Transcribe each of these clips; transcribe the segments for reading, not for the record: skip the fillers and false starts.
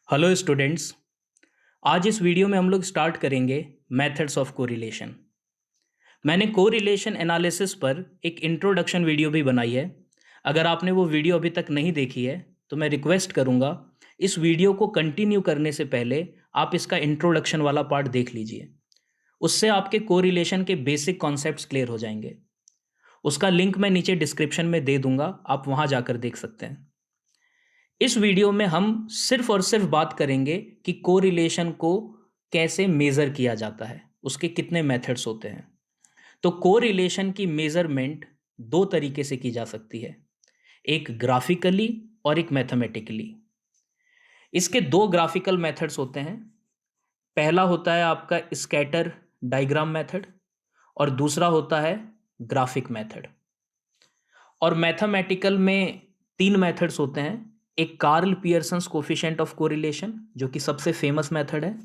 Hello students. आज इस video में हम लोग स्टार्ट करेंगे मेथड्स ऑफ कोरिलेशन। मैंने कोरिलेशन एनालिसिस पर एक इंट्रोडक्शन वीडियो भी बनाई है। अगर आपने वो वीडियो अभी तक नहीं देखी है तो मैं रिक्वेस्ट करूँगा इस वीडियो को कंटिन्यू करने से पहले आप इसका इंट्रोडक्शन वाला पार्ट देख लीजिए। उससे आपके कोरिलेशन के बेसिक कॉन्सेप्ट्स क्लियर हो जाएंगे। उसका लिंक मैं नीचे डिस्क्रिप्शन में दे दूंगा, आप वहाँ जाकर देख सकते हैं। इस वीडियो में हम सिर्फ और सिर्फ बात करेंगे कि कोरिलेशन को कैसे मेज़र किया जाता है, उसके कितने मेथड्स होते हैं। तो कोरिलेशन की मेज़रमेंट दो तरीके से की जा सकती है, एक ग्राफिकली और एक मैथमेटिकली। इसके दो ग्राफिकल मेथड्स होते हैं। पहला होता है आपका स्कैटर डायग्राम मेथड और दूसरा होता है ग्राफिक मेथड। और मैथमेटिकल में तीन मेथड्स होते हैं। एक Karl Pearson's coefficient of correlation जो कि सबसे फेमस मेथड है,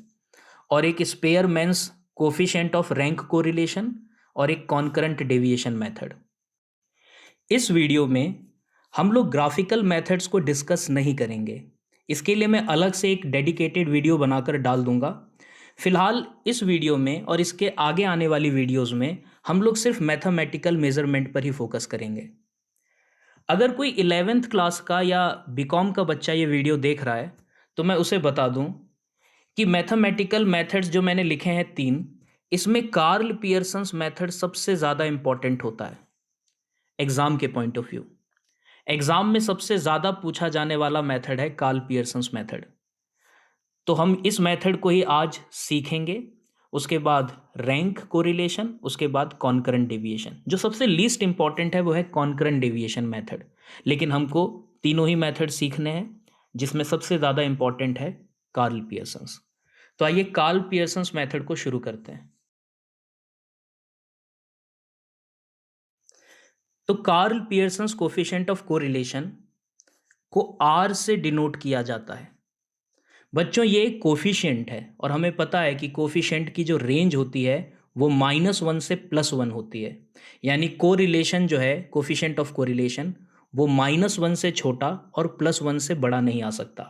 और एक Spearman's coefficient of rank correlation, और एक कॉन्करेंट डेविएशन मेथड। इस वीडियो में हम लोग ग्राफिकल मेथड्स को डिस्कस नहीं करेंगे। इसके लिए मैं अलग से एक डेडिकेटेड वीडियो बनाकर डाल दूंगा। फिलहाल इस वीडियो में और इसके आगे आने वाली वीडियोस में हम लोग सिर्फ मैथमेटिकल मेजरमेंट पर ही फोकस करेंगे। अगर कोई 11th क्लास का या बीकॉम का बच्चा ये वीडियो देख रहा है तो मैं उसे बता दूं कि मैथमेटिकल मेथड्स जो मैंने लिखे हैं तीन, इसमें कार्ल पियर्सन्स मेथड सबसे ज़्यादा इंपॉर्टेंट होता है एग्जाम के पॉइंट ऑफ व्यू। एग्जाम में सबसे ज़्यादा पूछा जाने वाला मेथड है कार्ल पियर्सन्स मेथड। तो हम इस मेथड को ही आज सीखेंगे। उसके बाद रैंक कोरिलेशन, उसके बाद कॉन्करेंट डेविएशन। जो सबसे लीस्ट इंपॉर्टेंट है वो है कॉन्करेंट डेविएशन मेथड, लेकिन हमको तीनों ही मेथड सीखने हैं जिसमें सबसे ज़्यादा इंपॉर्टेंट है कार्ल पियर्सन्स। तो आइए कार्ल पियर्सन्स मेथड को शुरू करते हैं। तो Karl Pearson's coefficient of correlation को आर से डिनोट किया जाता है। बच्चों ये एक कोफिशिएंट है और हमें पता है कि कोफिशिएंट की जो रेंज होती है वो -1 से +1 होती है। यानी कोरिलेशन जो है, कोफिशिएंट ऑफ कोरिलेशन, वो -1 से छोटा और +1 से बड़ा नहीं आ सकता।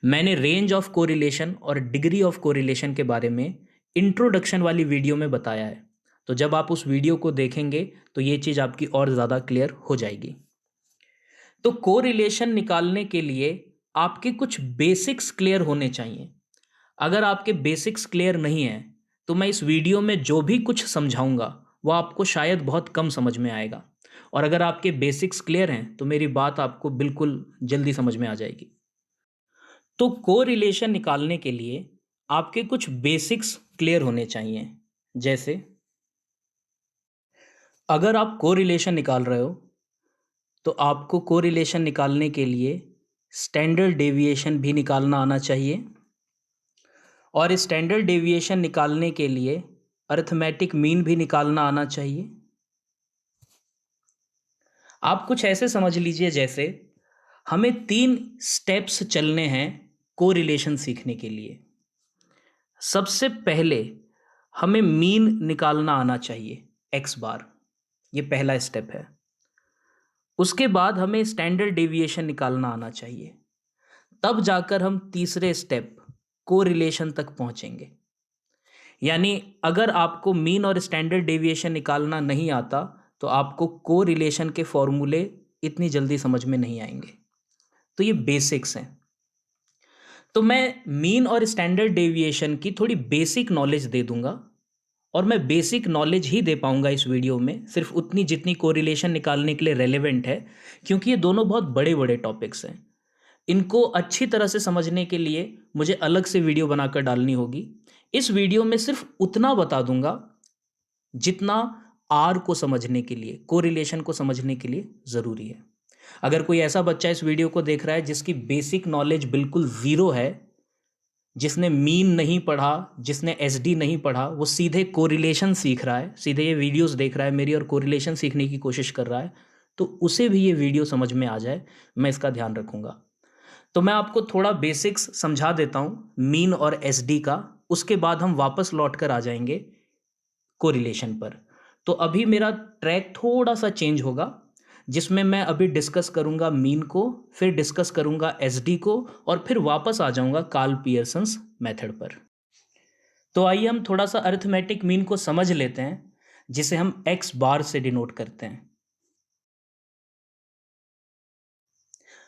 मैंने रेंज ऑफ कोरिलेशन और डिग्री ऑफ कोरिलेशन के बारे में इंट्रोडक्शन वाली वीडियो में बताया है। तो जब आप उस वीडियो को देखेंगे तो ये चीज़ आपकी और ज़्यादा क्लियर हो जाएगी। तो कोरिलेशन निकालने के लिए आपके कुछ बेसिक्स क्लियर होने चाहिए। अगर आपके बेसिक्स क्लियर नहीं हैं तो मैं इस वीडियो में जो भी कुछ समझाऊंगा वो आपको शायद बहुत कम समझ में आएगा, और अगर आपके बेसिक्स क्लियर हैं तो मेरी बात आपको बिल्कुल जल्दी समझ में आ जाएगी। तो कोरिलेशन निकालने के लिए आपके कुछ बेसिक्स क्लियर होने चाहिए। जैसे अगर आप कोरिलेशन निकाल रहे हो तो आपको कोरिलेशन निकालने के लिए स्टैंडर्ड डेविएशन भी निकालना आना चाहिए, और स्टैंडर्ड डेविएशन निकालने के लिए अरिथमेटिक मीन भी निकालना आना चाहिए। आप कुछ ऐसे समझ लीजिए जैसे हमें 3 स्टेप्स चलने हैं कोरिलेशन सीखने के लिए। सबसे पहले हमें मीन निकालना आना चाहिए, एक्स बार, ये पहला स्टेप है। उसके बाद हमें स्टैंडर्ड डेविएशन निकालना आना चाहिए, तब जाकर हम तीसरे स्टेप कोरिलेशन तक पहुंचेंगे। यानी अगर आपको मीन और स्टैंडर्ड डेविएशन निकालना नहीं आता तो आपको कोरिलेशन के फॉर्मूले इतनी जल्दी समझ में नहीं आएंगे। तो ये बेसिक्स हैं। तो मैं मीन और स्टैंडर्ड डेविएशन की थोड़ी बेसिक नॉलेज दे दूंगा, और मैं बेसिक नॉलेज ही दे पाऊंगा इस वीडियो में, सिर्फ उतनी जितनी कोरिलेशन निकालने के लिए रेलेवेंट है, क्योंकि ये दोनों बहुत बड़े बड़े टॉपिक्स हैं। इनको अच्छी तरह से समझने के लिए मुझे अलग से वीडियो बनाकर डालनी होगी। इस वीडियो में सिर्फ उतना बता दूंगा जितना आर को समझने के लिए, कोरिलेशन को समझने के लिए ज़रूरी है। अगर कोई ऐसा बच्चा इस वीडियो को देख रहा है जिसकी बेसिक नॉलेज बिल्कुल ज़ीरो है, जिसने मीन नहीं पढ़ा, जिसने एसडी नहीं पढ़ा, वो सीधे कोरिलेशन सीख रहा है, सीधे ये वीडियोस देख रहा है मेरी और कोरिलेशन सीखने की कोशिश कर रहा है, तो उसे भी ये वीडियो समझ में आ जाए, मैं इसका ध्यान रखूँगा। तो मैं आपको थोड़ा बेसिक्स समझा देता हूँ मीन और एसडी का, उसके बाद हम वापस लौट कर आ जाएंगे कोरिलेशन पर। तो अभी मेरा ट्रैक थोड़ा सा चेंज होगा। जिसमें मैं अभी डिस्कस करूंगा मीन को, फिर डिस्कस करूंगा एसडी को, और फिर वापस आ जाऊंगा कार्ल पियर्सन्स मेथड पर। तो आइए हम थोड़ा सा अरिथमेटिक मीन को समझ लेते हैं, जिसे हम एक्स बार से डिनोट करते हैं।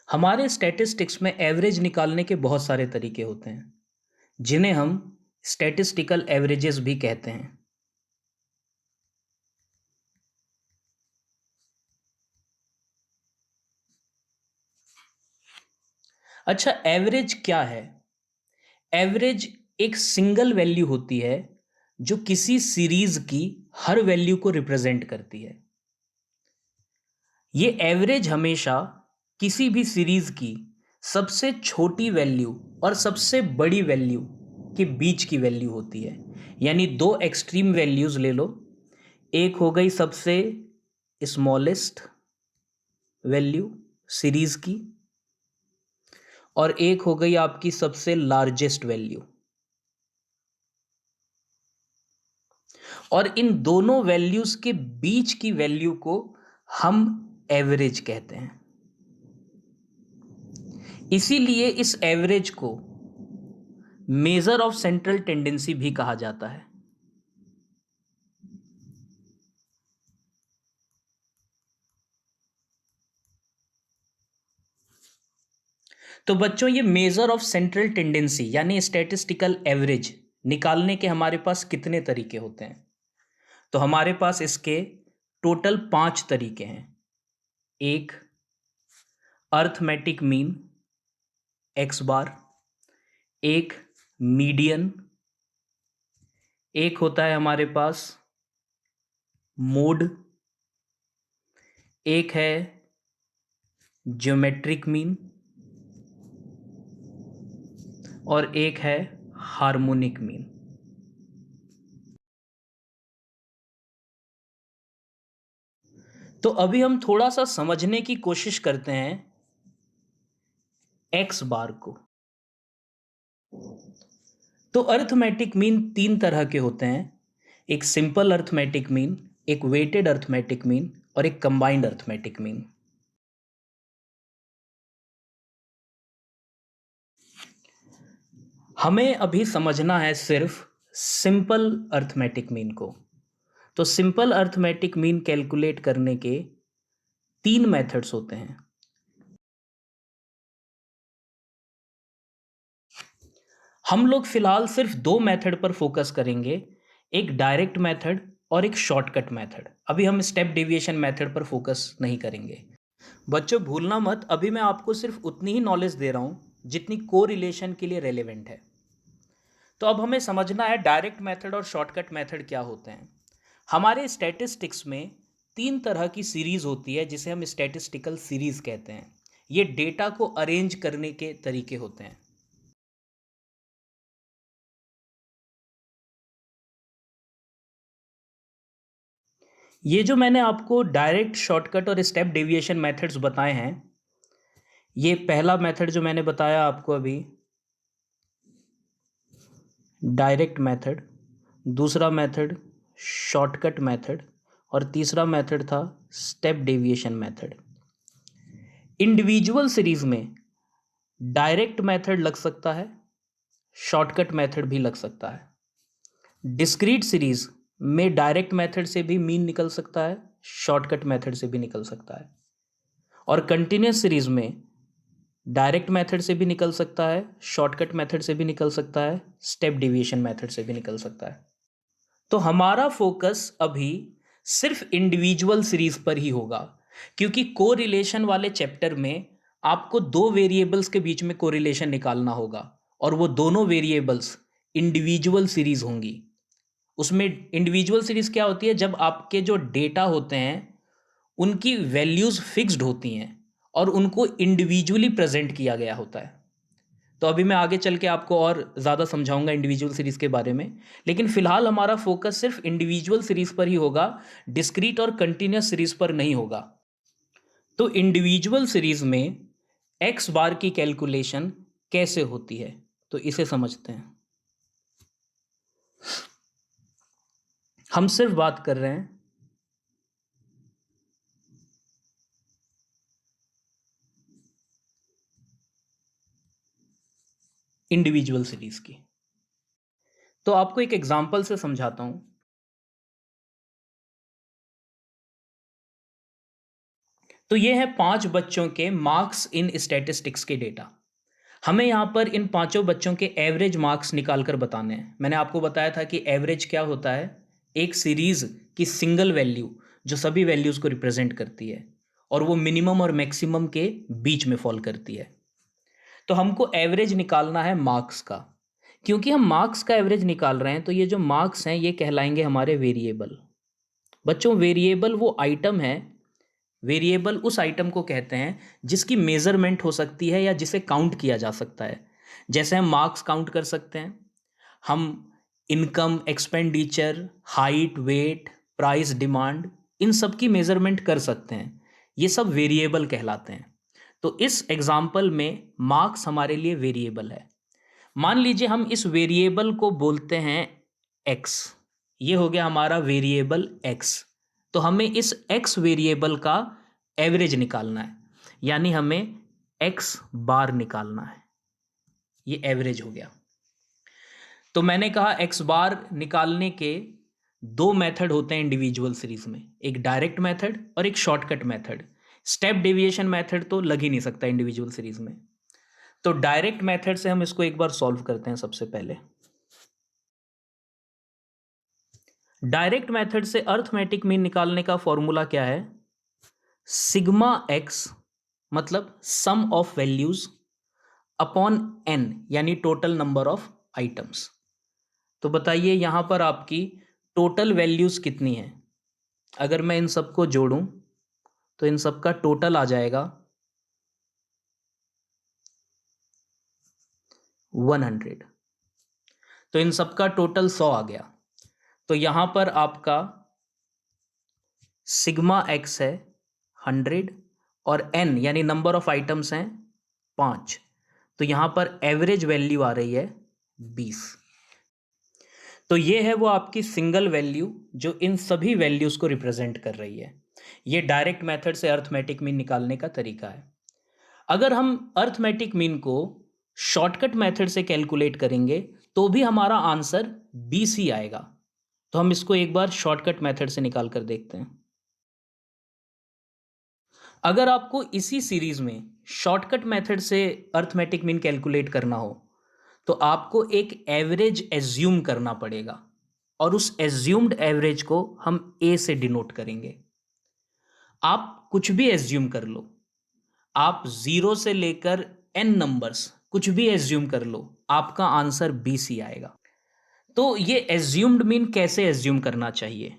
हमारे स्टैटिस्टिक्स में एवरेज निकालने के बहुत सारे तरीके होते हैं, जिन्हें हम स्टैटिस्टिकल एवरेजेस भी कहते हैं। अच्छा, एवरेज क्या है? एवरेज एक सिंगल वैल्यू होती है जो किसी सीरीज की हर वैल्यू को रिप्रेजेंट करती है। ये एवरेज हमेशा किसी भी सीरीज की सबसे छोटी वैल्यू और सबसे बड़ी वैल्यू के बीच की वैल्यू होती है। यानी दो एक्सट्रीम वैल्यूज ले लो, एक हो गई सबसे स्मॉलेस्ट वैल्यू सीरीज की, और एक हो गई आपकी सबसे लार्जेस्ट वैल्यू। और इन दोनों वैल्यूज के बीच की वैल्यू को हम एवरेज कहते हैं। इसीलिए इस एवरेज को मेजर ऑफ सेंट्रल टेंडेंसी भी कहा जाता है। तो बच्चों, ये मेजर ऑफ सेंट्रल टेंडेंसी यानी स्टैटिस्टिकल एवरेज निकालने के हमारे पास कितने तरीके होते हैं? तो हमारे पास इसके टोटल 5 तरीके हैं। एक, अर्थमेटिक मीन एक्स बार। एक, मीडियन। एक होता है हमारे पास मोड। एक है ज्योमेट्रिक मीन, और एक है हार्मोनिक मीन। तो अभी हम थोड़ा सा समझने की कोशिश करते हैं एक्स बार को। तो अर्थमेटिक मीन 3 तरह के होते हैं। एक सिंपल अर्थमेटिक मीन, एक वेटेड अर्थमेटिक मीन, और एक कंबाइंड अर्थमेटिक मीन। हमें अभी समझना है सिर्फ सिंपल अर्थमेटिक मीन को। तो सिंपल अर्थमेटिक मीन कैलकुलेट करने के 3 मेथड्स होते हैं। हम लोग फिलहाल सिर्फ 2 मेथड पर फोकस करेंगे, एक डायरेक्ट मेथड और एक शॉर्टकट मेथड। अभी हम स्टेप डेविएशन मेथड पर फोकस नहीं करेंगे। बच्चों, भूलना मत, अभी मैं आपको सिर्फ उतनी ही नॉलेज दे रहा हूं जितनी कोरिलेशन के लिए रेलेवेंट है। तो अब हमें समझना है डायरेक्ट मेथड और शॉर्टकट मेथड क्या होते हैं। हमारे स्टैटिस्टिक्स में 3 तरह की सीरीज होती है, जिसे हम स्टैटिस्टिकल सीरीज कहते हैं। ये डेटा को अरेंज करने के तरीके होते हैं। ये जो मैंने आपको डायरेक्ट, शॉर्टकट और स्टेप डेविएशन मेथड्स बताए हैं, ये पहला मेथड जो मैंने बताया आपको अभी, डायरेक्ट मेथड, दूसरा मेथड शॉर्टकट मेथड, और तीसरा मेथड था step deviation method. Individual series में डायरेक्ट मेथड लग सकता है, शॉर्टकट मेथड भी लग सकता है। डिस्क्रीट सीरीज में डायरेक्ट मेथड से भी मीन निकल सकता है, शॉर्टकट मेथड से भी निकल सकता है। और कंटिन्यूस सीरीज में डायरेक्ट मेथड से भी निकल सकता है, शॉर्टकट मेथड से भी निकल सकता है, स्टेप डेविएशन मेथड से भी निकल सकता है। तो हमारा फोकस अभी सिर्फ इंडिविजुअल सीरीज पर ही होगा, क्योंकि कोरिलेशन वाले चैप्टर में आपको 2 वेरिएबल्स के बीच में कोरिलेशन निकालना होगा, और वो दोनों वेरिएबल्स इंडिविजुअल सीरीज होंगी। उसमें इंडिविजुअल सीरीज क्या होती है? जब आपके जो डेटा होते हैं उनकी वैल्यूज फिक्स्ड होती हैं और उनको इंडिविजुअली प्रेजेंट किया गया होता है। तो अभी मैं आगे चल के आपको और ज़्यादा समझाऊंगा इंडिविजुअल सीरीज़ के बारे में, लेकिन फिलहाल हमारा फोकस सिर्फ इंडिविजुअल सीरीज़ पर ही होगा, डिस्क्रीट और कंटिन्यूस सीरीज़ पर नहीं होगा। तो इंडिविजुअल सीरीज़ में एक्स बार की कैलकुलेशन कैसे होती है, तो इसे समझते हैं। हम सिर्फ बात कर रहे हैं इंडिविजुअल सीरीज की। तो आपको एक एग्जांपल से समझाता हूं। तो ये है 5 बच्चों के मार्क्स इन स्टैटिस्टिक्स के डेटा। हमें यहाँ पर इन पांचों बच्चों के एवरेज मार्क्स निकाल कर बताने हैं। मैंने आपको बताया था कि एवरेज क्या होता है, एक सीरीज की सिंगल वैल्यू जो सभी वैल्यूज को रिप्रेजेंट करती है और वो मिनिमम और मैक्सिमम के बीच में फॉल करती है। तो हमको एवरेज निकालना है मार्क्स का। क्योंकि हम मार्क्स का एवरेज निकाल रहे हैं तो ये जो मार्क्स हैं ये कहलाएंगे हमारे वेरिएबल। बच्चों, वेरिएबल वो आइटम है, वेरिएबल उस आइटम को कहते हैं जिसकी मेजरमेंट हो सकती है या जिसे काउंट किया जा सकता है। जैसे हम मार्क्स काउंट कर सकते हैं, हम income, expenditure, height, weight, price, demand, इन सब की मेजरमेंट कर सकते हैं। ये सब वेरिएबल कहलाते हैं। तो इस एग्जाम्पल में मार्क्स हमारे लिए वेरिएबल है। मान लीजिए हम इस वेरिएबल को बोलते हैं एक्स। ये हो गया हमारा वेरिएबल एक्स। तो हमें इस एक्स वेरिएबल का एवरेज निकालना है, यानी हमें एक्स बार निकालना है। ये एवरेज हो गया। तो मैंने कहा एक्स बार निकालने के दो मेथड होते हैं इंडिविजुअल सीरीज में, एक डायरेक्ट मेथड और एक shortcut method. Step deviation method तो लग ही नहीं सकता इंडिविजुअल सीरीज में। तो डायरेक्ट मेथड से हम इसको एक बार सॉल्व करते हैं। सबसे पहले डायरेक्ट मेथड से अर्थमेटिक मीन निकालने का फॉर्मूला क्या है, सिग्मा एक्स मतलब सम ऑफ वैल्यूज अपॉन एन, यानी टोटल नंबर ऑफ आइटम्स। तो बताइए यहां पर आपकी टोटल वैल्यूज कितनी है। अगर मैं इन सबको जोड़ूं तो इन सबका टोटल आ जाएगा 100। तो इन सबका टोटल 100 आ गया। तो यहां पर आपका सिग्मा एक्स है 100 और एन यानी नंबर ऑफ आइटम्स हैं 5। तो यहां पर एवरेज वैल्यू आ रही है 20। तो ये है वो आपकी सिंगल वैल्यू जो इन सभी वैल्यूज को रिप्रेजेंट कर रही है। ये डायरेक्ट मेथड से अर्थमेटिक मीन निकालने का तरीका है। अगर हम अर्थमेटिक मीन को शॉर्टकट मेथड से कैलकुलेट करेंगे तो भी हमारा आंसर 20 ही आएगा। तो हम इसको एक बार शॉर्टकट मेथड से निकाल कर देखते हैं। अगर आपको इसी सीरीज में शॉर्टकट मेथड से अर्थमेटिक मीन कैलकुलेट करना हो तो आपको एक एवरेज एज्यूम करना पड़ेगा और उस एज्यूम्ड एवरेज को हम ए से डिनोट करेंगे। आप कुछ भी एज्यूम कर लो, आप 0 से लेकर एन नंबर्स कुछ भी एज्यूम कर लो, आपका आंसर 20 ही आएगा। तो ये एज्यूम्ड मीन कैसे एज्यूम करना चाहिए,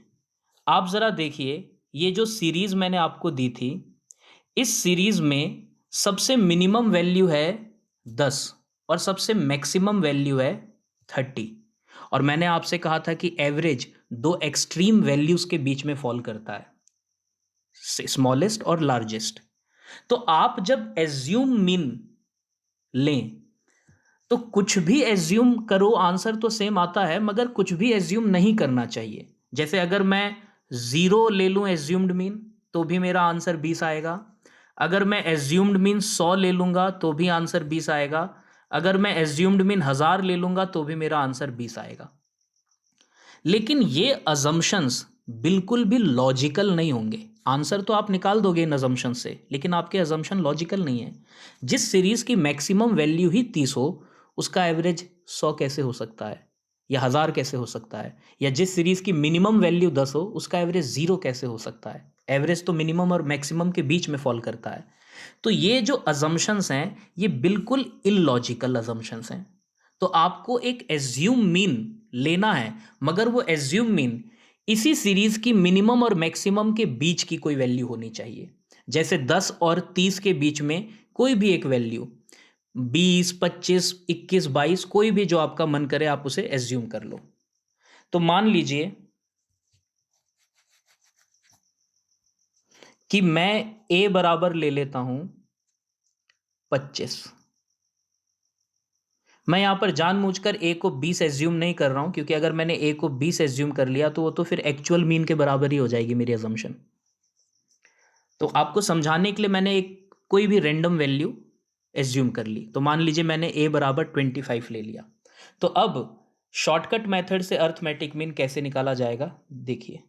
आप जरा देखिए। ये जो सीरीज मैंने आपको दी थी, इस सीरीज में सबसे मिनिमम वैल्यू है 10 और सबसे मैक्सिमम वैल्यू है 30। और मैंने आपसे कहा था कि एवरेज दो एक्सट्रीम वैल्यूज के बीच में फॉल करता है, स्मॉलेस्ट और लार्जेस्ट। तो आप जब एज्यूम मीन लें तो कुछ भी एज्यूम करो, आंसर तो सेम आता है, मगर कुछ भी एज्यूम नहीं करना चाहिए। जैसे अगर मैं 0 ले लूं एज्यूम्ड मीन तो भी मेरा आंसर 20 आएगा। अगर मैं एज्यूम्ड मीन 100 ले लूंगा तो भी आंसर 20 आएगा। अगर मैं एज्यूम्ड मीन 1000 ले लूंगा तो भी मेरा आंसर 20 आएगा। लेकिन ये अजम्पशंस बिल्कुल भी लॉजिकल नहीं होंगे। आंसर तो आप निकाल दोगे इन अजम्पशन से, लेकिन आपके अजम्पशन लॉजिकल नहीं है। जिस सीरीज की मैक्सिमम वैल्यू ही 30 हो उसका एवरेज 100 कैसे हो सकता है, या 1000 कैसे हो सकता है? या जिस सीरीज की मिनिमम वैल्यू 10 हो उसका एवरेज 0 कैसे हो सकता है? एवरेज तो मिनिमम और मैक्सिमम के बीच में फॉल करता है। तो ये जो अजम्पशंस हैं ये बिल्कुल इलॉजिकल अजम्पशंस हैं। तो आपको एक एज्यूम मीन लेना है, मगर वो एज्यूम मीन इसी सीरीज की मिनिमम और मैक्सिमम के बीच की कोई वैल्यू होनी चाहिए। जैसे 10 और 30 के बीच में कोई भी एक वैल्यू, 20, 25, 21, 22, कोई भी जो आपका मन करे आप उसे एज्यूम कर लो। तो मान लीजिए कि मैं ए बराबर ले लेता हूं 25। मैं यहां पर जानबूझकर ए को 20 एज्यूम नहीं कर रहा हूं, क्योंकि अगर मैंने ए को 20 एज्यूम कर लिया तो वो तो फिर एक्चुअल मीन के बराबर ही हो जाएगी मेरी अजम्पशन। तो आपको समझाने के लिए मैंने एक कोई भी रैंडम वैल्यू एज्यूम कर ली। तो मान लीजिए मैंने a बराबर 25 ले लिया। तो अब शॉर्टकट मेथड से अर्थमेटिक मीन कैसे निकाला जाएगा, देखिए।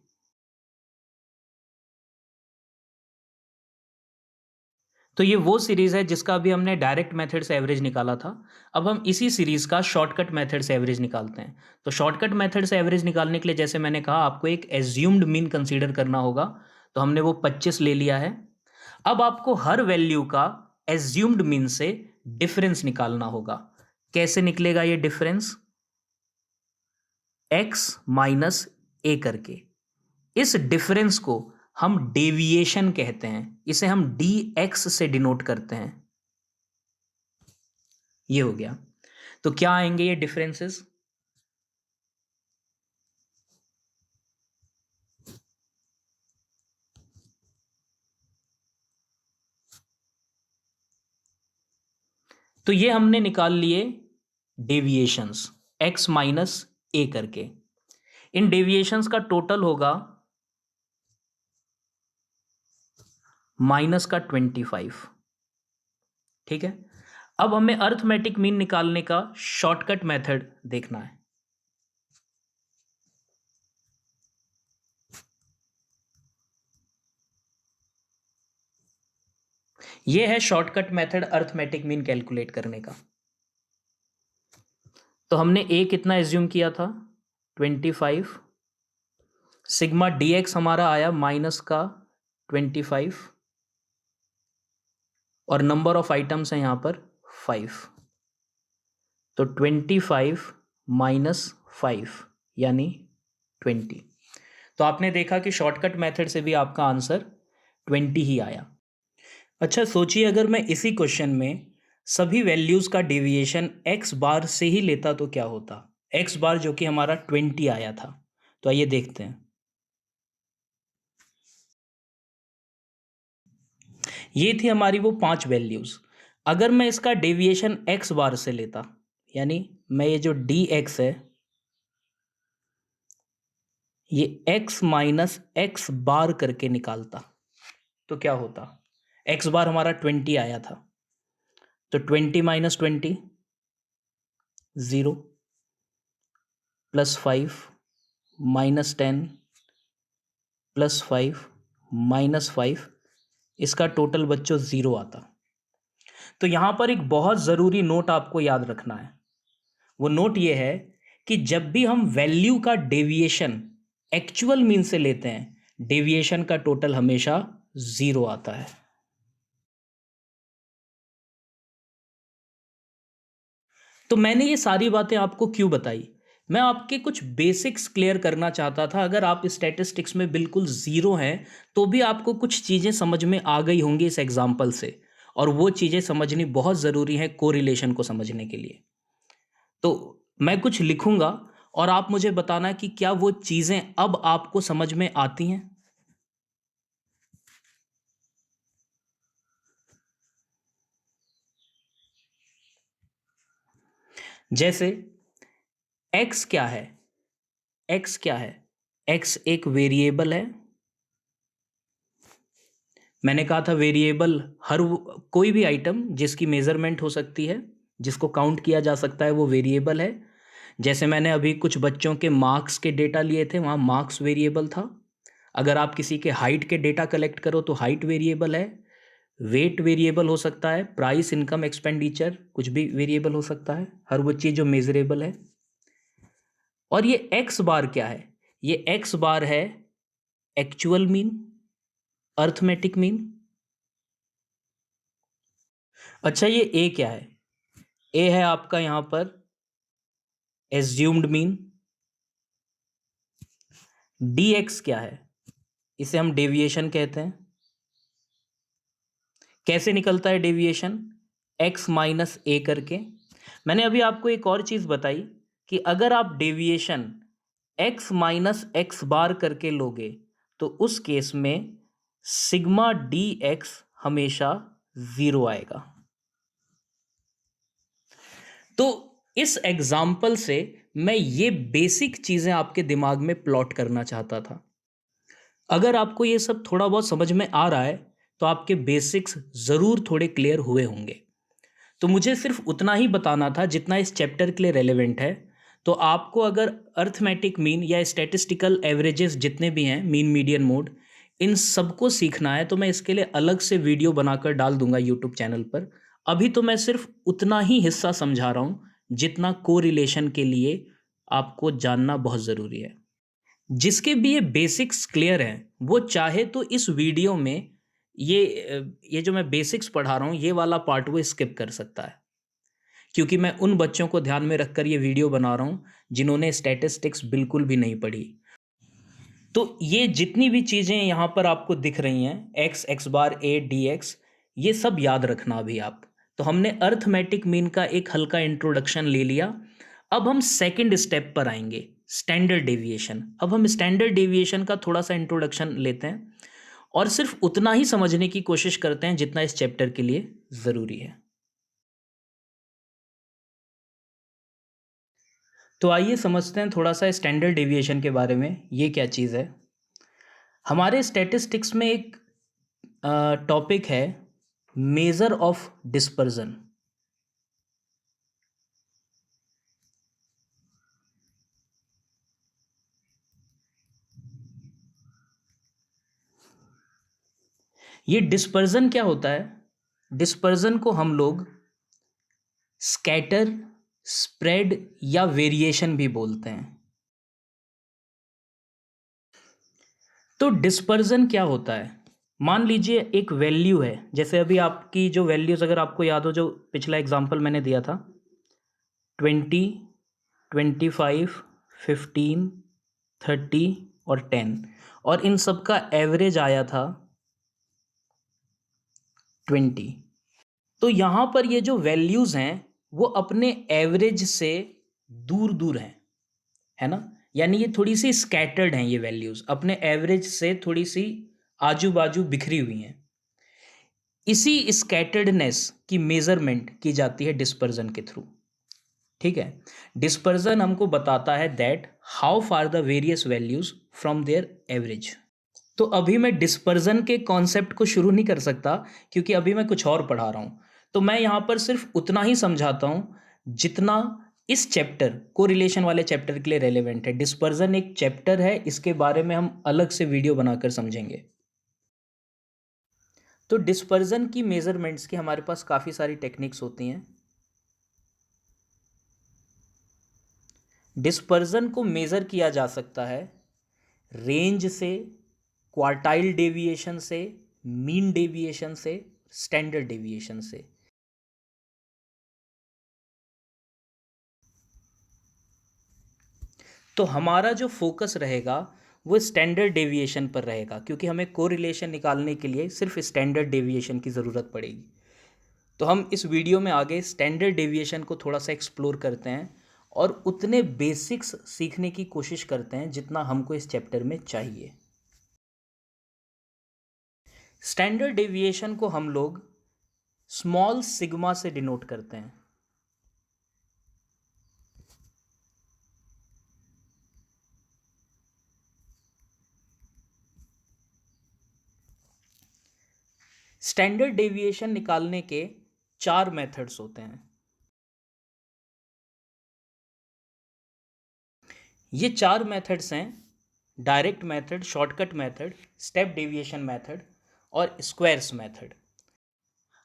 तो ये वो सीरीज है जिसका अभी हमने डायरेक्ट मेथड से एवरेज निकाला था। अब हम इसी सीरीज का शॉर्टकट मेथड से एवरेज निकालते हैं। तो शॉर्टकट मेथड से एवरेज निकालने के लिए जैसे मैंने कहा आपको एक एज्यूम्ड मीन कंसीडर करना होगा। तो हमने वो 25 ले लिया है। अब आपको हर वैल्यू का एज्यूम्ड मीन से डिफरेंस निकालना होगा। कैसे निकलेगा ये डिफरेंस? x माइनस ए करके। इस डिफरेंस को हम डेविएशन कहते हैं, इसे हम dx से डिनोट करते हैं। ये हो गया। तो क्या आएंगे ये डिफरेंसेस? तो ये हमने निकाल लिए डेविएशंस x माइनस ए करके। इन डेविएशंस का टोटल होगा माइनस का 25। ठीक है। अब हमें अर्थमेटिक मीन निकालने का शॉर्टकट मेथड देखना है। यह है shortcut method arithmetic mean calculate करने का। तो हमने a कितना एज्यूम किया था? 25। सिग्मा dx हमारा आया माइनस का 25 और नंबर ऑफ आइटम्स है यहां पर 5। तो 25 माइनस 5 यानी 20। तो आपने देखा कि शॉर्टकट मेथड से भी आपका आंसर 20 ही आया। अच्छा सोचिए, अगर मैं इसी क्वेश्चन में सभी वैल्यूज का डेविएशन x बार से ही लेता तो क्या होता? x बार जो कि हमारा 20 आया था। तो आइए देखते हैं। ये थी हमारी वो 5 वैल्यूज। अगर मैं इसका डेविएशन x बार से लेता, यानी मैं ये जो dx है ये x माइनस x बार करके निकालता, तो क्या होता? x बार हमारा 20 आया था, तो 20 minus 20 0, plus 5 minus 10 plus 5 minus 5, इसका टोटल बच्चों 0 आता। तो यहां पर एक बहुत ज़रूरी नोट आपको याद रखना है। वो नोट ये है कि जब भी हम वैल्यू का डेविएशन एक्चुअल मीन से लेते हैं, डेविएशन का टोटल हमेशा 0 आता है। तो मैंने ये सारी बातें आपको क्यों बताई? मैं आपके कुछ बेसिक्स क्लियर करना चाहता था। अगर आप स्टैटिस्टिक्स में बिल्कुल ज़ीरो हैं तो भी आपको कुछ चीज़ें समझ में आ गई होंगी इस एग्जाम्पल से, और वो चीज़ें समझनी बहुत ज़रूरी है कोरिलेशन को समझने के लिए। तो मैं कुछ लिखूंगा और आप मुझे बताना कि क्या वो चीज़ें अब आपको समझ में आती हैं। जैसे x क्या है? x क्या है? x एक वेरिएबल है। मैंने कहा था वेरिएबल हर कोई भी आइटम जिसकी मेजरमेंट हो सकती है, जिसको काउंट किया जा सकता है, वो वेरिएबल है। जैसे मैंने अभी कुछ बच्चों के मार्क्स के डेटा लिए थे, वहाँ मार्क्स वेरिएबल था। अगर आप किसी के हाइट के डेटा कलेक्ट करो तो हाइट वेरिएबल है। वेट वेरिएबल हो सकता है, प्राइस, इनकम, एक्सपेंडिचर, कुछ भी वेरिएबल हो सकता है, हर वो चीज़ जो मेजरेबल है। और ये एक्स बार क्या है? ये एक्स बार है एक्चुअल मीन, अर्थमेटिक मीन। अच्छा ये ए क्या है? ए है आपका यहां पर एज्यूम्ड मीन। डी एक्स क्या है? इसे हम डेविएशन कहते हैं। कैसे निकलता है डेविएशन? एक्स माइनस ए करके। मैंने अभी आपको एक और चीज बताई कि अगर आप डेविएशन एक्स माइनस एक्स बार करके लोगे तो उस केस में सिग्मा डी एक्स हमेशा 0 आएगा। तो इस एग्जाम्पल से मैं ये बेसिक चीजें आपके दिमाग में प्लॉट करना चाहता था। अगर आपको ये सब थोड़ा बहुत समझ में आ रहा है तो आपके बेसिक्स जरूर थोड़े क्लियर हुए होंगे। तो मुझे सिर्फ उतना ही बताना था जितना इस चैप्टर के लिए रेलेवेंट है। तो आपको अगर अर्थमेटिक मीन या स्टैटिस्टिकल एवरेजेस जितने भी हैं, मीन मीडियन मोड, इन सबको सीखना है तो मैं इसके लिए अलग से वीडियो बनाकर डाल दूंगा यूट्यूब चैनल पर। अभी तो मैं सिर्फ उतना ही हिस्सा समझा रहा हूँ जितना कोरिलेशन के लिए आपको जानना बहुत ज़रूरी है। जिसके भी ये बेसिक्स क्लियर हैं वो चाहे तो इस वीडियो में ये जो मैं बेसिक्स पढ़ा रहा हूँ ये वाला पार्ट वो स्किप कर सकता है, क्योंकि मैं उन बच्चों को ध्यान में रखकर ये वीडियो बना रहा हूँ जिन्होंने स्टैटिस्टिक्स बिल्कुल भी नहीं पढ़ी। तो ये जितनी भी चीज़ें यहाँ पर आपको दिख रही हैं, एक्स, एक्स बार, ए, डी एक्स, ये सब याद रखना अभी आप। तो हमने अर्थमेटिक मीन का एक हल्का इंट्रोडक्शन ले लिया। अब हम सेकंड स्टेप पर आएंगे, स्टैंडर्ड डेविएशन। अब हम स्टैंडर्ड डेविएशन का थोड़ा सा इंट्रोडक्शन लेते हैं और सिर्फ उतना ही समझने की कोशिश करते हैं जितना इस चैप्टर के लिए ज़रूरी है। तो आइए समझते हैं थोड़ा सा स्टैंडर्ड डेविएशन के बारे में, ये क्या चीज़ है। हमारे स्टैटिस्टिक्स में एक टॉपिक है मेजर ऑफ डिस्पर्जन। ये डिस्पर्जन क्या होता है? डिस्पर्जन को हम लोग स्कैटर, स्प्रेड या वेरिएशन भी बोलते हैं। तो डिस्पर्जन क्या होता है? मान लीजिए एक वैल्यू है, जैसे अभी आपकी जो वैल्यूज़ अगर आपको याद हो, जो पिछला एग्जांपल मैंने दिया था 20, 25, 15, 30 और 10, और इन सब का एवरेज आया था 20। तो यहाँ पर ये जो वैल्यूज़ हैं वो अपने एवरेज से दूर दूर हैं, है ना। यानी ये थोड़ी सी स्कैटर्ड हैं, ये वैल्यूज़ अपने एवरेज से थोड़ी सी आजू बाजू बिखरी हुई हैं। इसी स्कैटर्डनेस की मेजरमेंट की जाती है डिस्पर्जन के थ्रू। ठीक है, डिस्पर्जन हमको बताता है that how far the various values from there average. तो अभी मैं डिस्पर्जन के कॉन्सेप्ट को शुरू नहीं कर सकता क्योंकि अभी मैं कुछ और पढ़ा रहा हूँ। तो मैं यहाँ पर सिर्फ उतना ही समझाता हूँ जितना इस चैप्टर कोरिलेशन वाले चैप्टर के लिए रेलेवेंट है। डिस्पर्जन एक चैप्टर है, इसके बारे में हम अलग से वीडियो बनाकर समझेंगे। तो डिस्पर्जन की मेजरमेंट्स की हमारे पास काफ़ी सारी टेक्निक्स होती हैं। डिस्पर्जन को मेज़र किया जा सकता है रेंज से, क्वार्टाइल डेविएशन से, मीन डेविएशन से, स्टैंडर्ड डेविएशन से। तो हमारा जो फोकस रहेगा वो स्टैंडर्ड डेविएशन पर रहेगा, क्योंकि हमें कोरिलेशन निकालने के लिए सिर्फ स्टैंडर्ड डेविएशन की ज़रूरत पड़ेगी। तो हम इस वीडियो में आगे स्टैंडर्ड डेविएशन को थोड़ा सा एक्सप्लोर करते हैं और उतने बेसिक्स सीखने की कोशिश करते हैं जितना हमको इस चैप्टर में चाहिए। स्टैंडर्ड डेविएशन को हम लोग स्मॉल सिग्मा से डिनोट करते हैं। स्टैंडर्ड डेविएशन निकालने के 4 मेथड्स होते हैं। ये 4 मेथड्स हैं direct method, shortcut method, step deviation method और स्क्वायर्स मेथड।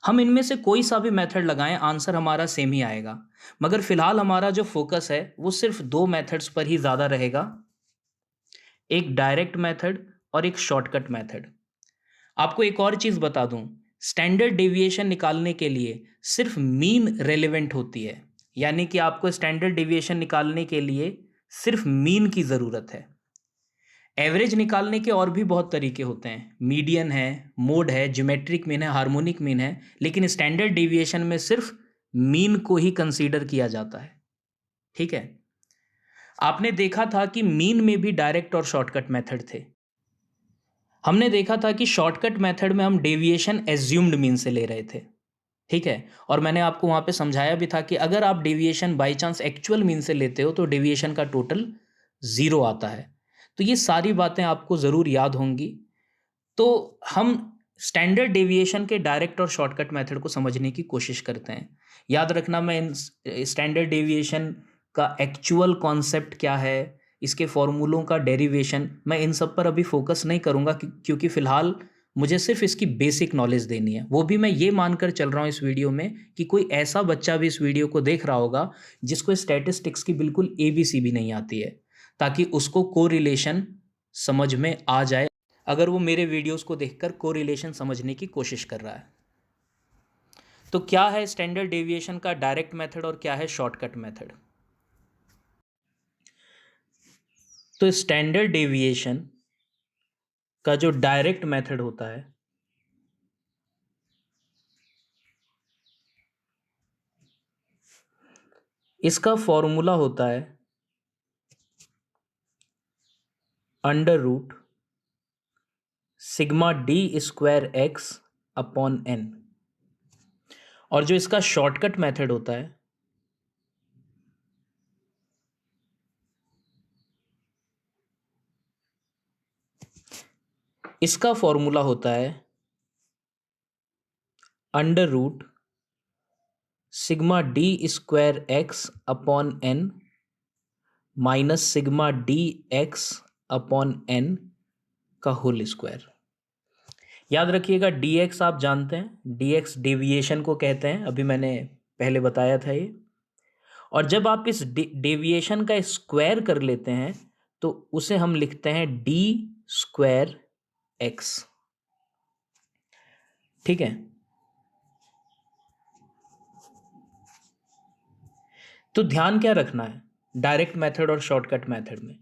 हम इनमें से कोई सा भी मेथड लगाएं आंसर हमारा सेम ही आएगा, मगर फिलहाल हमारा जो फोकस है वो सिर्फ 2 मेथड्स पर ही ज़्यादा रहेगा, एक डायरेक्ट मेथड और एक शॉर्टकट मेथड। आपको एक और चीज़ बता दूं, स्टैंडर्ड डेविएशन निकालने के लिए सिर्फ मीन रेलेवेंट होती है, यानी कि आपको स्टैंडर्ड डेविएशन निकालने के लिए सिर्फ मीन की ज़रूरत है। एवरेज निकालने के और भी बहुत तरीके होते हैं, मीडियन है, मोड है, ज्योमेट्रिक मीन है, हार्मोनिक मीन है, लेकिन स्टैंडर्ड डेविएशन में सिर्फ मीन को ही कंसीडर किया जाता है। ठीक है, आपने देखा था कि मीन में भी डायरेक्ट और शॉर्टकट मेथड थे। हमने देखा था कि शॉर्टकट मेथड में हम डेविएशन एज्यूम्ड मीन से ले रहे थे। ठीक है, और मैंने आपको वहाँ पे समझाया भी था कि अगर आप deviation by chance actual mean से लेते हो तो डेविएशन का टोटल 0 आता है। तो ये सारी बातें आपको ज़रूर याद होंगी। तो हम स्टैंडर्ड डेविएशन के डायरेक्ट और शॉर्टकट मेथड को समझने की कोशिश करते हैं। याद रखना, मैं इन स्टैंडर्ड डेविएशन का एक्चुअल कॉन्सेप्ट क्या है, इसके फॉर्मूलों का डेरिवेशन, मैं इन सब पर अभी फोकस नहीं करूँगा क्योंकि फ़िलहाल मुझे सिर्फ इसकी बेसिक नॉलेज देनी है। वो भी मैं ये मानकर चल रहा हूँ इस वीडियो में कि कोई ऐसा बच्चा भी इस वीडियो को देख रहा होगा जिसको स्टैटिस्टिक्स की बिल्कुल ABC भी नहीं आती है, ताकि उसको कोरिलेशन समझ में आ जाए अगर वो मेरे वीडियोस को देखकर कोरिलेशन समझने की कोशिश कर रहा है। तो क्या है स्टैंडर्ड डेविएशन का डायरेक्ट मेथड और क्या है शॉर्टकट मेथड? तो स्टैंडर्ड डेविएशन का जो डायरेक्ट मेथड होता है, इसका फॉर्मूला होता है under root sigma D square x upon N, और जो इसका शॉर्टकट मेथड होता है इसका फॉर्मूला होता है under root sigma D square x upon N minus sigma D x upon N का होल स्क्वायर। याद रखिएगा, डी एक्स आप जानते हैं, डी एक्स डेविएशन को कहते हैं, अभी मैंने पहले बताया था ये। और जब आप इस डेविएशन का स्क्वायर कर लेते हैं तो उसे हम लिखते हैं डी स्क्वायर एक्स। ठीक है, तो ध्यान क्या रखना है डायरेक्ट मेथड और शॉर्टकट मेथड में?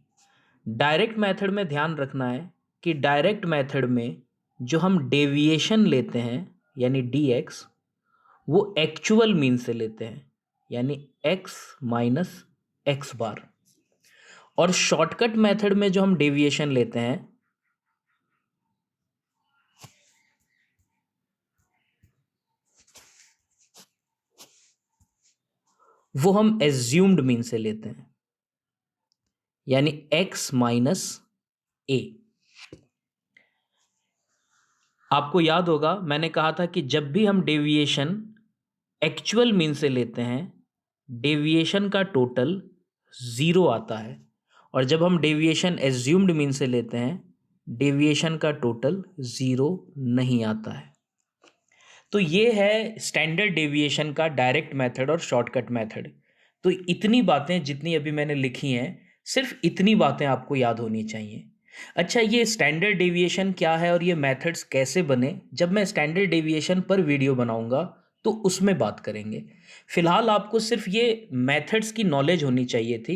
डायरेक्ट मेथड में ध्यान रखना है कि डायरेक्ट मेथड में जो हम डेविएशन लेते हैं यानी डी एक्स, वो एक्चुअल मीन से लेते हैं यानी एक्स माइनस एक्स बार। और शॉर्टकट मेथड में जो हम डेविएशन लेते हैं वो हम एज्यूम्ड मीन से लेते हैं यानी एक्स माइनस ए। आपको याद होगा मैंने कहा था कि जब भी हम डेविएशन एक्चुअल मीन से लेते हैं डेविएशन का टोटल 0 आता है, और जब हम डेविएशन एज्यूम्ड मीन से लेते हैं डेविएशन का टोटल 0 नहीं आता है। तो ये है स्टैंडर्ड डेविएशन का डायरेक्ट मेथड और शॉर्टकट मेथड। तो इतनी बातें जितनी अभी मैंने लिखी हैं, सिर्फ इतनी बातें आपको याद होनी चाहिए। अच्छा, ये स्टैंडर्ड डेविएशन क्या है और ये मेथड्स कैसे बने, जब मैं स्टैंडर्ड डेविएशन पर वीडियो बनाऊंगा तो उसमें बात करेंगे। फिलहाल आपको सिर्फ ये मेथड्स की नॉलेज होनी चाहिए थी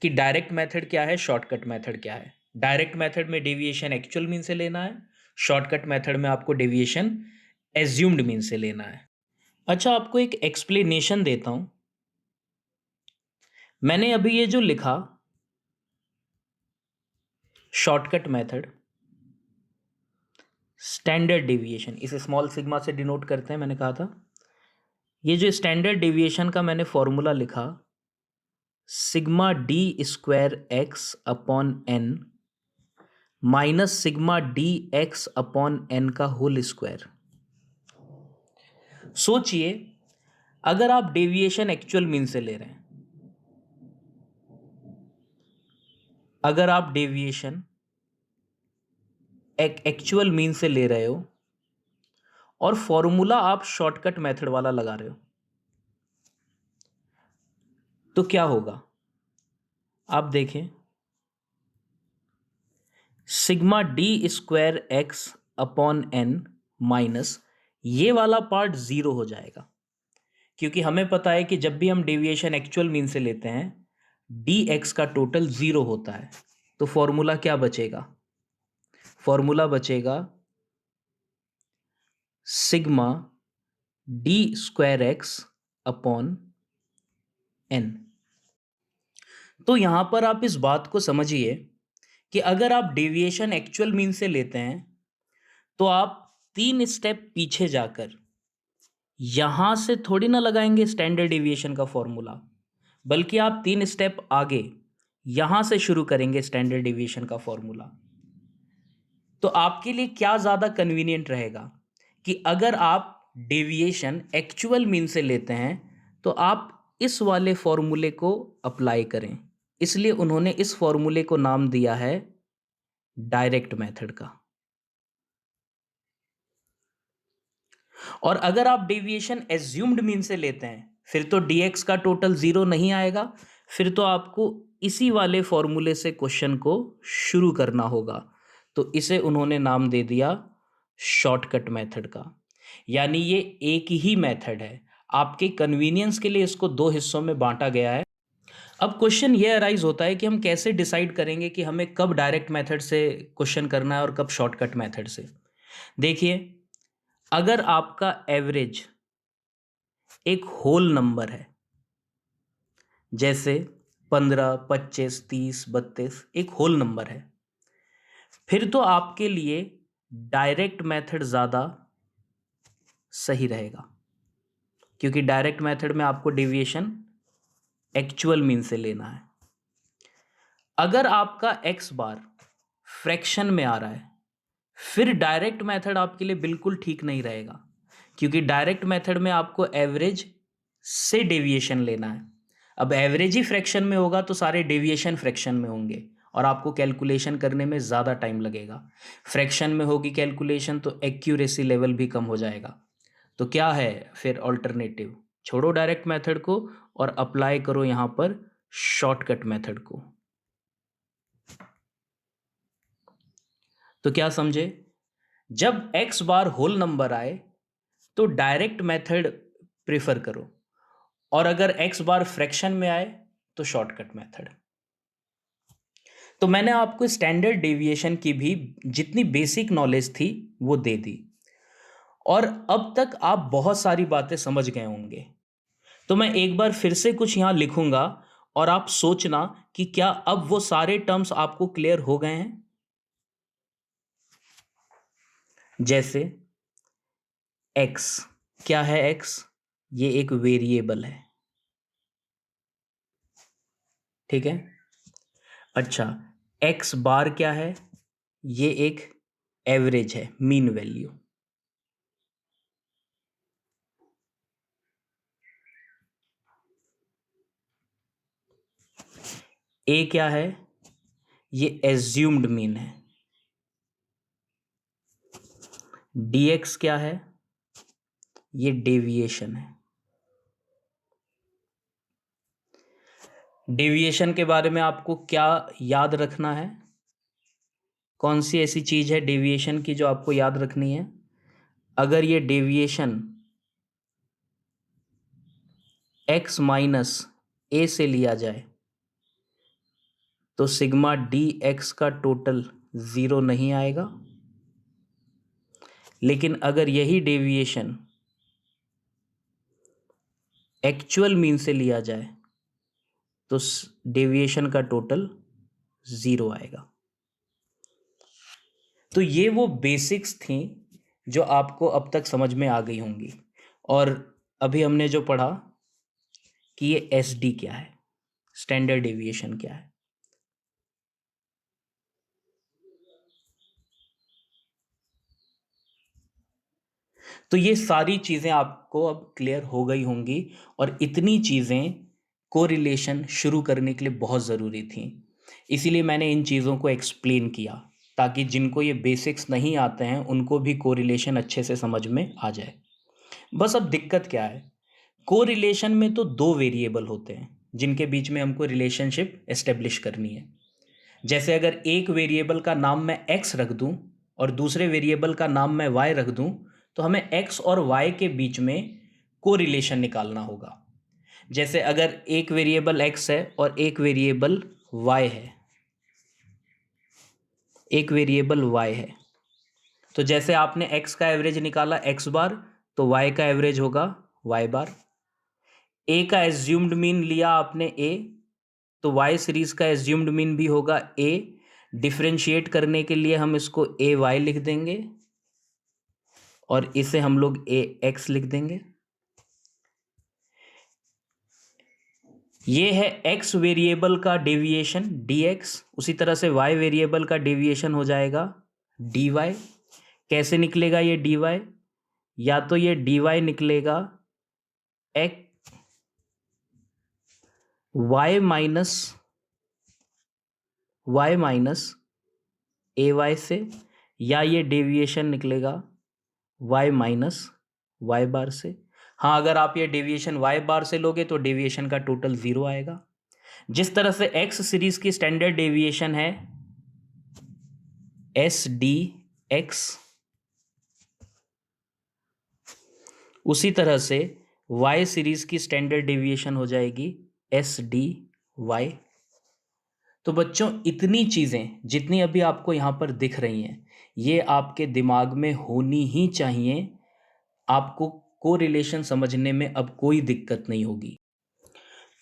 कि डायरेक्ट मेथड क्या है, शॉर्टकट मेथड क्या है। डायरेक्ट मेथड में डेविएशन एक्चुअल मीन से लेना है, शॉर्टकट मेथड में आपको डेविएशन एज्यूम्ड मीन से लेना है। अच्छा, आपको एक एक्सप्लेनेशन देता हूं। मैंने अभी ये जो लिखा शॉर्टकट मेथड, स्टैंडर्ड डेविएशन, इसे स्मॉल सिग्मा से डिनोट करते हैं, मैंने कहा था। ये जो स्टैंडर्ड डेविएशन का मैंने फॉर्मूला लिखा sigma D square x upon N minus sigma D x upon N का होल स्क्वायर। सोचिए, अगर आप डेविएशन एक्चुअल मीन से ले रहे हैं, अगर आप डेविएशन एक एक्चुअल मीन से ले रहे हो और फॉर्मूला आप शॉर्टकट मेथड वाला लगा रहे हो, तो क्या होगा आप देखें। Sigma D square x upon N minus ये वाला पार्ट 0 हो जाएगा, क्योंकि हमें पता है कि जब भी हम डेविएशन एक्चुअल मीन से लेते हैं डी एक्स का टोटल 0 होता है। तो फॉर्मूला क्या बचेगा? फॉर्मूला बचेगा sigma D square x upon n. तो यहां पर आप इस बात को समझिए कि अगर आप डेविएशन एक्चुअल मीन से लेते हैं तो आप 3 स्टेप पीछे जाकर यहां से थोड़ी ना लगाएंगे स्टैंडर्ड डेविएशन का फॉर्मूला, बल्कि आप 3 स्टेप आगे यहां से शुरू करेंगे स्टैंडर्ड डेविएशन का फॉर्मूला। तो आपके लिए क्या ज़्यादा कन्वीनियंट रहेगा कि अगर आप डेविएशन एक्चुअल मीन से लेते हैं तो आप इस वाले फॉर्मूले को अप्लाई करें। इसलिए उन्होंने इस फॉर्मूले को नाम दिया है डायरेक्ट मेथड का। और अगर आप डेविएशन एज्यूम्ड मीन से लेते हैं फिर तो dx का टोटल 0 नहीं आएगा, फिर तो आपको इसी वाले फॉर्मूले से क्वेश्चन को शुरू करना होगा। तो इसे उन्होंने नाम दे दिया शॉर्टकट मेथड का। यानी ये एक ही मेथड है, आपके कन्वीनियंस के लिए इसको दो हिस्सों में बांटा गया है। अब क्वेश्चन ये अराइज होता है कि हम कैसे डिसाइड करेंगे कि हमें कब डायरेक्ट मेथड से क्वेश्चन करना है और कब शॉर्टकट मेथड से। देखिए, अगर आपका एवरेज एक होल नंबर है, जैसे 15, 25, 30, 32 एक होल नंबर है, फिर तो आपके लिए डायरेक्ट मेथड ज़्यादा सही रहेगा, क्योंकि डायरेक्ट मेथड में आपको डेविएशन एक्चुअल मीन से लेना है। अगर आपका एक्स बार फ्रैक्शन में आ रहा है, फिर डायरेक्ट मेथड आपके लिए बिल्कुल ठीक नहीं रहेगा, क्योंकि डायरेक्ट मेथड में आपको एवरेज से डेविएशन लेना है। अब एवरेज ही फ्रैक्शन में होगा तो सारे डेविएशन फ्रैक्शन में होंगे और आपको कैलकुलेशन करने में ज़्यादा टाइम लगेगा। फ्रैक्शन में होगी कैलकुलेशन तो एक्यूरेसी लेवल भी कम हो जाएगा। तो क्या है फिर ऑल्टरनेटिव? छोड़ो डायरेक्ट मेथड को और अप्लाई करो यहाँ पर शॉर्टकट मेथड को। तो क्या समझे? जब एक्स बार होल नंबर आए तो डायरेक्ट मेथड प्रेफर करो, और अगर एक्स बार फ्रैक्शन में आए तो शॉर्टकट मेथड। तो मैंने आपको स्टैंडर्ड डेविएशन की भी जितनी बेसिक नॉलेज थी वो दे दी, और अब तक आप बहुत सारी बातें समझ गए होंगे। तो मैं एक बार फिर से कुछ यहाँ लिखूंगा और आप सोचना कि क्या अब वो सारे टर्म्स आपको क्लियर हो गए हैं। जैसे x, क्या है x? ये एक वेरिएबल है, ठीक है। अच्छा, x बार क्या है? ये एक एवरेज है, मीन वैल्यू। a क्या है? ये एज्यूम्ड मीन है। dx क्या है? ये डेविएशन है। डेविएशन के बारे में आपको क्या याद रखना है? कौन सी ऐसी चीज है डेविएशन की जो आपको याद रखनी है? अगर ये डेविएशन x माइनस a से लिया जाए तो सिग्मा dx का टोटल 0 नहीं आएगा। लेकिन अगर यही डेविएशन एक्चुअल मीन से लिया जाए तो डेविएशन का टोटल 0 आएगा। तो ये वो बेसिक्स थी जो आपको अब तक समझ में आ गई होंगी। और अभी हमने जो पढ़ा कि ये SD क्या है, स्टैंडर्ड डेविएशन क्या है। तो ये सारी चीज़ें आपको अब क्लियर हो गई होंगी, और इतनी चीज़ें कोरिलेशन शुरू करने के लिए बहुत ज़रूरी थी। इसीलिए मैंने इन चीज़ों को एक्सप्लेन किया, ताकि जिनको ये बेसिक्स नहीं आते हैं उनको भी कोरिलेशन अच्छे से समझ में आ जाए। बस अब दिक्कत क्या है, कोरिलेशन में तो दो वेरिएबल होते हैं जिनके बीच में हमको रिलेशनशिप एस्टेब्लिश करनी है। जैसे अगर एक वेरिएबल का नाम मैं x रख दूं और दूसरे वेरिएबल का नाम मैं y रख दूं, तो हमें x और y के बीच में कोरिलेशन निकालना होगा। जैसे अगर एक वेरिएबल x है और एक वेरिएबल y है, एक वेरिएबल y है, तो जैसे आपने x का एवरेज निकाला x बार, तो y का एवरेज होगा y बार। a का एज्यूम्ड मीन लिया आपने a, तो y सीरीज का एज्यूम्ड मीन भी होगा a। डिफरेंशिएट करने के लिए हम इसको ए वाई लिख देंगे और इसे हम लोग ए एक्स लिख देंगे। ये है x वेरिएबल का डेविएशन dx, उसी तरह से y वेरिएबल का डेविएशन हो जाएगा डी वाई। कैसे निकलेगा ये डी वाई? या तो ये डी वाई निकलेगा एक्स वाई माइनस ए वाई से, या ये डेविएशन निकलेगा y माइनस वाई बार से। हाँ, अगर आप ये डेविएशन y बार से लोगे तो डेविएशन का टोटल 0 आएगा। जिस तरह से x सीरीज की स्टैंडर्ड डेविएशन है एस डी एक्स, उसी तरह से y सीरीज की स्टैंडर्ड डेविएशन हो जाएगी एस डी वाई। तो बच्चों, इतनी चीज़ें जितनी अभी आपको यहाँ पर दिख रही हैं, ये आपके दिमाग में होनी ही चाहिए। आपको कोरिलेशन समझने में अब कोई दिक्कत नहीं होगी।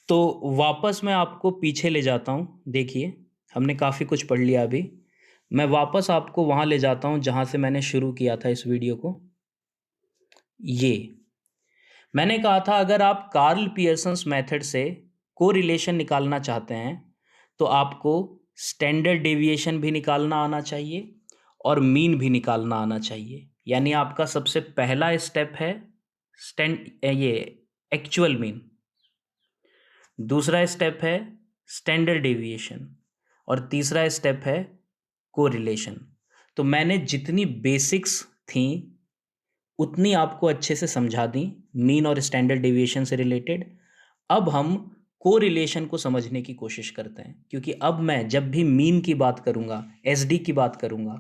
तो वापस मैं आपको पीछे ले जाता हूँ। देखिए, हमने काफ़ी कुछ पढ़ लिया अभी। मैं वापस आपको वहाँ ले जाता हूँ जहाँ से मैंने शुरू किया था इस वीडियो को। ये मैंने कहा था, अगर आप कार्ल पियर्सन्स मेथड से कोरिलेशन निकालना चाहते हैं तो आपको स्टैंडर्ड डेविएशन भी निकालना आना चाहिए और मीन भी निकालना आना चाहिए। यानी आपका सबसे पहला स्टेप है ये एक्चुअल मीन, दूसरा स्टेप है स्टैंडर्ड डेविएशन और तीसरा स्टेप है कोरिलेशन। तो मैंने जितनी बेसिक्स थी उतनी आपको अच्छे से समझा दी मीन और स्टैंडर्ड डेविएशन से रिलेटेड। अब हम कोरिलेशन को समझने की कोशिश करते हैं, क्योंकि अब मैं जब भी मीन की बात करूंगा, एसडी की बात करूंगा,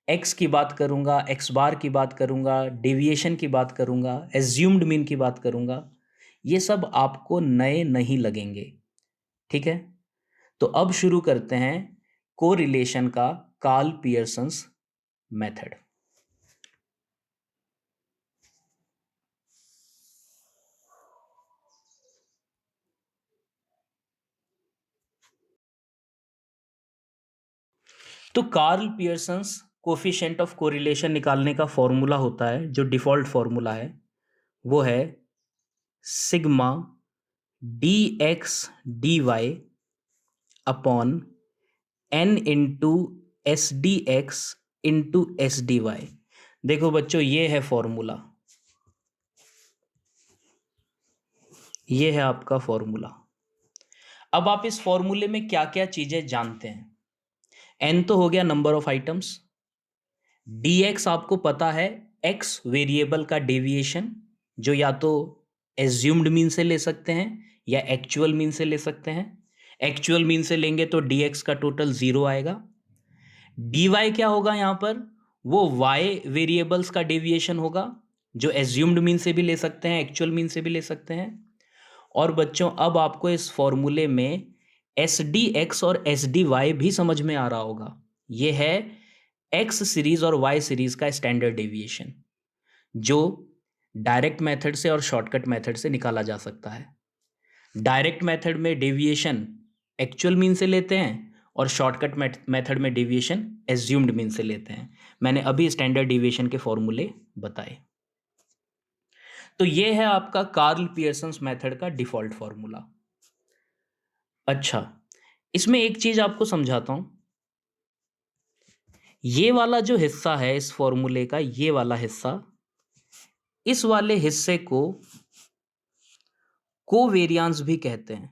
एक्स की बात करूंगा, एक्स बार की बात करूंगा, डेविएशन की बात करूंगा, एज्यूम्ड मीन की बात करूंगा, ये सब आपको नए नहीं लगेंगे। ठीक है, तो अब शुरू करते हैं कोरिलेशन का कार्ल पियर्सन्स मेथड। तो Karl Pearson's coefficient of correlation निकालने का फॉर्मूला होता है, जो डिफॉल्ट फॉर्मूला है वो है sigma D x d y upon n into S D x into S D y. देखो बच्चों, ये है फॉर्मूला, ये है आपका फॉर्मूला। अब आप इस फॉर्मूले में क्या क्या चीजें जानते हैं? एन तो हो गया number of items, D x आपको पता है एक्स वेरिएबल का डेविएशन, जो या तो एज्यूम्ड मीन से ले सकते हैं या एक्चुअल मीन से ले सकते हैं। एक्चुअल मीन से लेंगे तो डी एक्स का टोटल 0 आएगा। डी वाई क्या होगा यहाँ पर? वो वाई वेरिएबल्स का डेविएशन होगा, जो एज्यूम्ड मीन से भी ले सकते हैं, एक्चुअल मीन से भी ले सकते हैं। और बच्चों, अब आपको इस फॉर्मूले में एस डी एक्स और एस डी वाई भी समझ में आ रहा होगा। ये है एक्स सीरीज और वाई सीरीज का स्टैंडर्ड डेविएशन, जो डायरेक्ट मेथड से और शॉर्टकट मेथड से निकाला जा सकता है। डायरेक्ट मेथड में डेविएशन एक्चुअल मीन से लेते हैं और शॉर्टकट मेथड में डेविएशन एज्यूम्ड मीन से लेते हैं। मैंने अभी स्टैंडर्ड डेविएशन के फॉर्मूले बताए। तो ये है आपका कार्ल पियर्सन्स मेथड का डिफॉल्ट फॉर्मूला। अच्छा, इसमें एक चीज आपको समझाता हूं। ये वाला जो हिस्सा है इस फॉर्मूले का, ये वाला हिस्सा, इस वाले हिस्से को कोवेरियांस भी कहते हैं।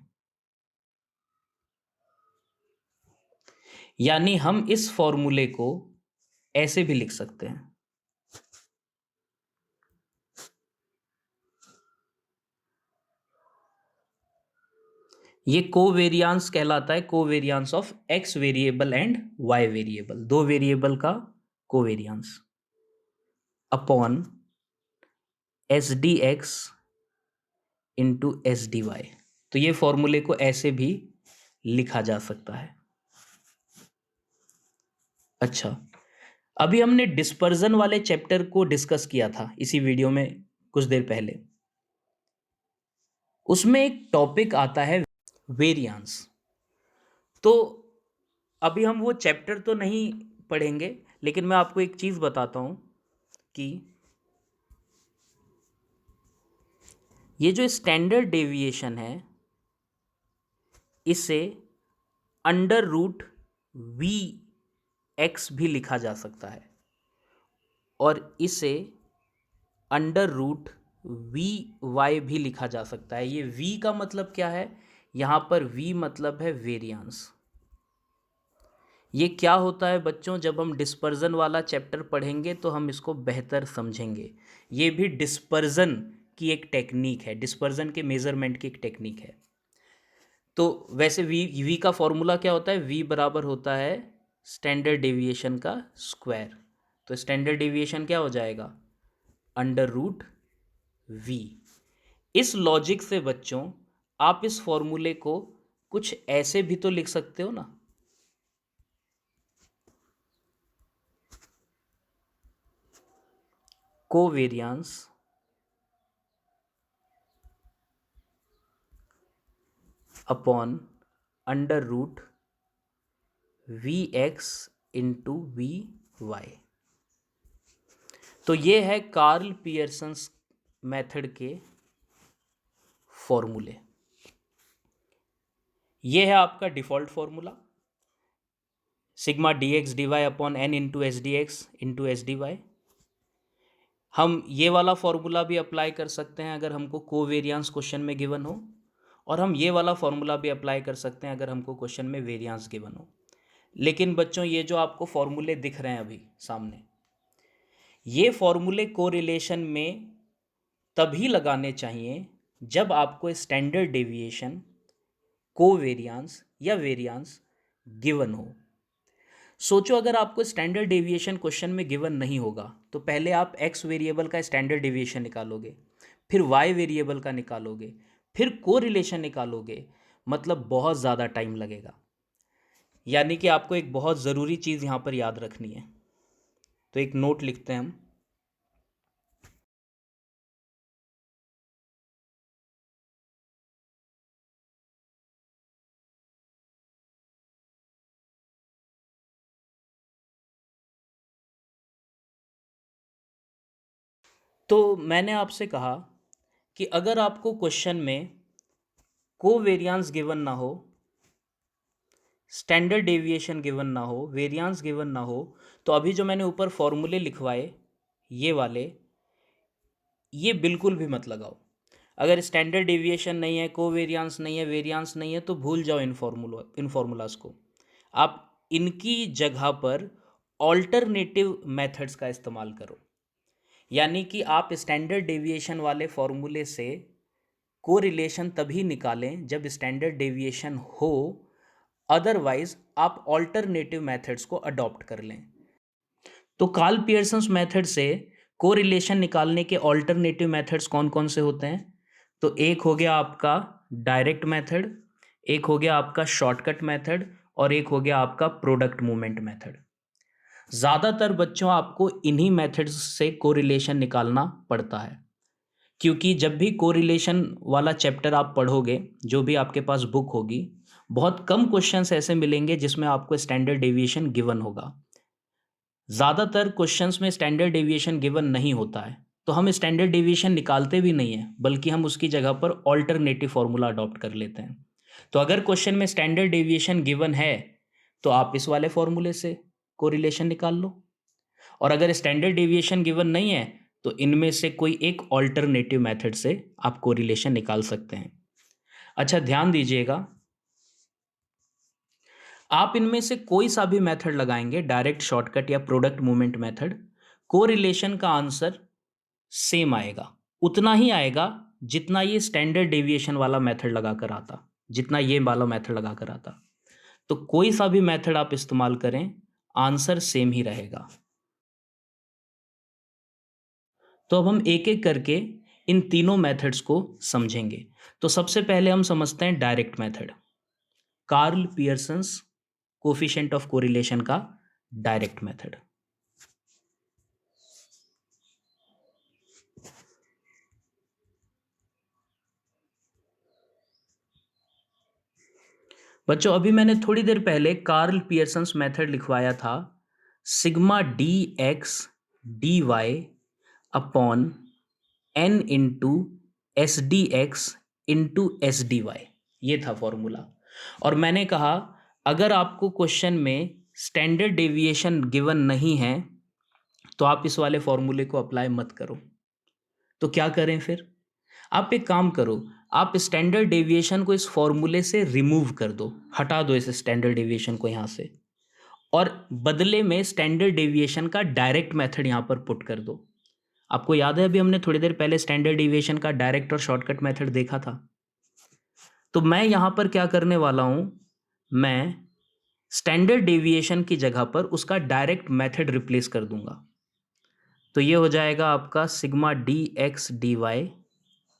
यानी हम इस फॉर्मूले को ऐसे भी लिख सकते हैं, ये कोवेरियांस कहलाता है, covariance of X variable and Y variable, दो वेरिएबल का covariance upon S D x into S D Y. तो ये फॉर्मूले को ऐसे भी लिखा जा सकता है। अच्छा, अभी हमने डिस्पर्जन वाले चैप्टर को डिस्कस किया था इसी वीडियो में कुछ देर पहले। उसमें एक टॉपिक आता है वेरियांस। तो अभी हम वो चैप्टर तो नहीं पढ़ेंगे, लेकिन मैं आपको एक चीज़ बताता हूँ कि ये जो स्टैंडर्ड डेविएशन है, इसे अंडर रूट वी एक्स भी लिखा जा सकता है। और इसे अंडर रूट वी वाई भी लिखा जा सकता है। ये वी का मतलब क्या है, यहाँ पर वी मतलब है वेरियांस। ये क्या होता है बच्चों, जब हम डिस्पर्जन वाला चैप्टर पढ़ेंगे तो हम इसको बेहतर समझेंगे। ये भी डिस्पर्जन की एक टेक्निक है, डिस्पर्जन के मेजरमेंट की एक टेक्निक है। तो वैसे वी का फॉर्मूला क्या होता है, वी बराबर होता है स्टैंडर्ड डेविएशन का स्क्वायर। तो स्टैंडर्ड डेविएशन क्या हो जाएगा, अंडर रूट वी। इस लॉजिक से बच्चों आप इस फॉर्मूले को कुछ ऐसे भी तो लिख सकते हो ना, covariance upon under root V X into V Y. तो ये है कार्ल पियर्सन्स मेथड के फॉर्मूले। ये है आपका default formula, sigma D x d y upon n into S D x into S D y. हम ये वाला फॉर्मूला भी अप्लाई कर सकते हैं अगर हमको कोवेरियांस क्वेश्चन में गिवन हो, और हम ये वाला फॉर्मूला भी अप्लाई कर सकते हैं अगर हमको क्वेश्चन में वेरियांस गिवन हो। लेकिन बच्चों ये जो आपको फॉर्मूले दिख रहे हैं अभी सामने, ये फॉर्मूले कोरिलेशन में तभी लगाने चाहिए जब आपको स्टैंडर्ड डेविएशन, कोवेरियांस या वेरियांस गिवन हो। सोचो अगर आपको स्टैंडर्ड डेविएशन क्वेश्चन में गिवन नहीं होगा तो पहले आप एक्स वेरिएबल का स्टैंडर्ड डेविएशन निकालोगे, फिर वाई वेरिएबल का निकालोगे, फिर कोरिलेशन निकालोगे, मतलब बहुत ज़्यादा टाइम लगेगा। यानी कि आपको एक बहुत ज़रूरी चीज़ यहाँ पर याद रखनी है। तो एक नोट लिखते हैं हम, तो मैंने आपसे कहा कि अगर आपको क्वेश्चन में कोवेरियांस गिवन ना हो, स्टैंडर्ड डेविएशन गिवन ना हो, वेरियांस गिवन ना हो, तो अभी जो मैंने ऊपर फॉर्मूले लिखवाए ये वाले, ये बिल्कुल भी मत लगाओ। अगर स्टैंडर्ड डेविएशन नहीं है, कोवेरियांस नहीं है, वेरियांस नहीं है, तो भूल जाओ इन फॉर्मूलाज को। आप इनकी जगह पर ऑल्टरनेटिव मेथड्स का इस्तेमाल करो। यानी कि आप स्टैंडर्ड डेविएशन वाले फॉर्मूले से कोरिलेशन तभी निकालें जब स्टैंडर्ड डेविएशन हो, अदरवाइज आप ऑल्टरनेटिव मेथड्स को अडॉप्ट कर लें। तो कार्ल पियर्सन्स मेथड से कोरिलेशन निकालने के ऑल्टरनेटिव मेथड्स कौन कौन से होते हैं, तो एक हो गया आपका डायरेक्ट मेथड, एक हो गया आपका शॉर्टकट मेथड, और एक हो गया आपका प्रोडक्ट मूवमेंट मेथड। ज़्यादातर बच्चों आपको इन्हीं मेथड्स से कोरिलेशन निकालना पड़ता है, क्योंकि जब भी कोरिलेशन वाला चैप्टर आप पढ़ोगे, जो भी आपके पास बुक होगी, बहुत कम क्वेश्चंस ऐसे मिलेंगे जिसमें आपको स्टैंडर्ड डेविएशन गिवन होगा। ज़्यादातर क्वेश्चंस में स्टैंडर्ड डेविएशन गिवन नहीं होता है, तो हम स्टैंडर्ड डेविएशन निकालते भी नहीं हैं, बल्कि हम उसकी जगह पर ऑल्टरनेटिव फॉर्मूला अडॉप्ट कर लेते हैं। तो अगर क्वेश्चन में स्टैंडर्ड डेविएशन गिवन है तो आप इस वाले फॉर्मूले से कोरिलेशन निकाल लो, और अगर स्टैंडर्ड डेविएशन गिवन नहीं है तो इनमें से कोई एक ऑल्टरनेटिव मेथड से आप कोरिलेशन निकाल सकते हैं। अच्छा ध्यान दीजिएगा, आप इनमें से कोई सा भी मेथड लगाएंगे, डायरेक्ट, शॉर्टकट या प्रोडक्ट मूवमेंट मेथड, कोरिलेशन का आंसर सेम आएगा, उतना ही आएगा जितना ये स्टैंडर्ड डेविएशन वाला मेथड लगाकर आता, जितना ये वाला मेथड लगाकर आता। तो कोई सा भी मेथड आप इस्तेमाल करें, आंसर सेम ही रहेगा। तो अब हम एक एक करके इन तीनों मेथड्स को समझेंगे। तो सबसे पहले हम समझते हैं direct method, Carl Pearson's coefficient of correlation का डायरेक्ट मेथड। बच्चों अभी मैंने थोड़ी देर पहले कार्ल पियर्सन्स मेथड लिखवाया था, sigma D x d y upon n into S D x into S D y, ये था फॉर्मूला। और मैंने कहा अगर आपको क्वेश्चन में स्टैंडर्ड डेविएशन गिवन नहीं है तो आप इस वाले फॉर्मूले को अप्लाई मत करो। तो क्या करें फिर? आप एक काम करो, आप स्टैंडर्ड डेविएशन को इस फॉर्मूले से रिमूव कर दो, हटा दो इस स्टैंडर्ड डेविएशन को यहाँ से, और बदले में स्टैंडर्ड डेविएशन का डायरेक्ट मेथड यहाँ पर पुट कर दो। आपको याद है अभी हमने थोड़ी देर पहले स्टैंडर्ड डेविएशन का डायरेक्ट और शॉर्टकट मेथड देखा था। तो मैं यहाँ पर क्या करने वाला हूँ, मैं स्टैंडर्ड डेविएशन की जगह पर उसका डायरेक्ट मेथड रिप्लेस कर दूंगा। तो ये हो जाएगा आपका sigma D x d y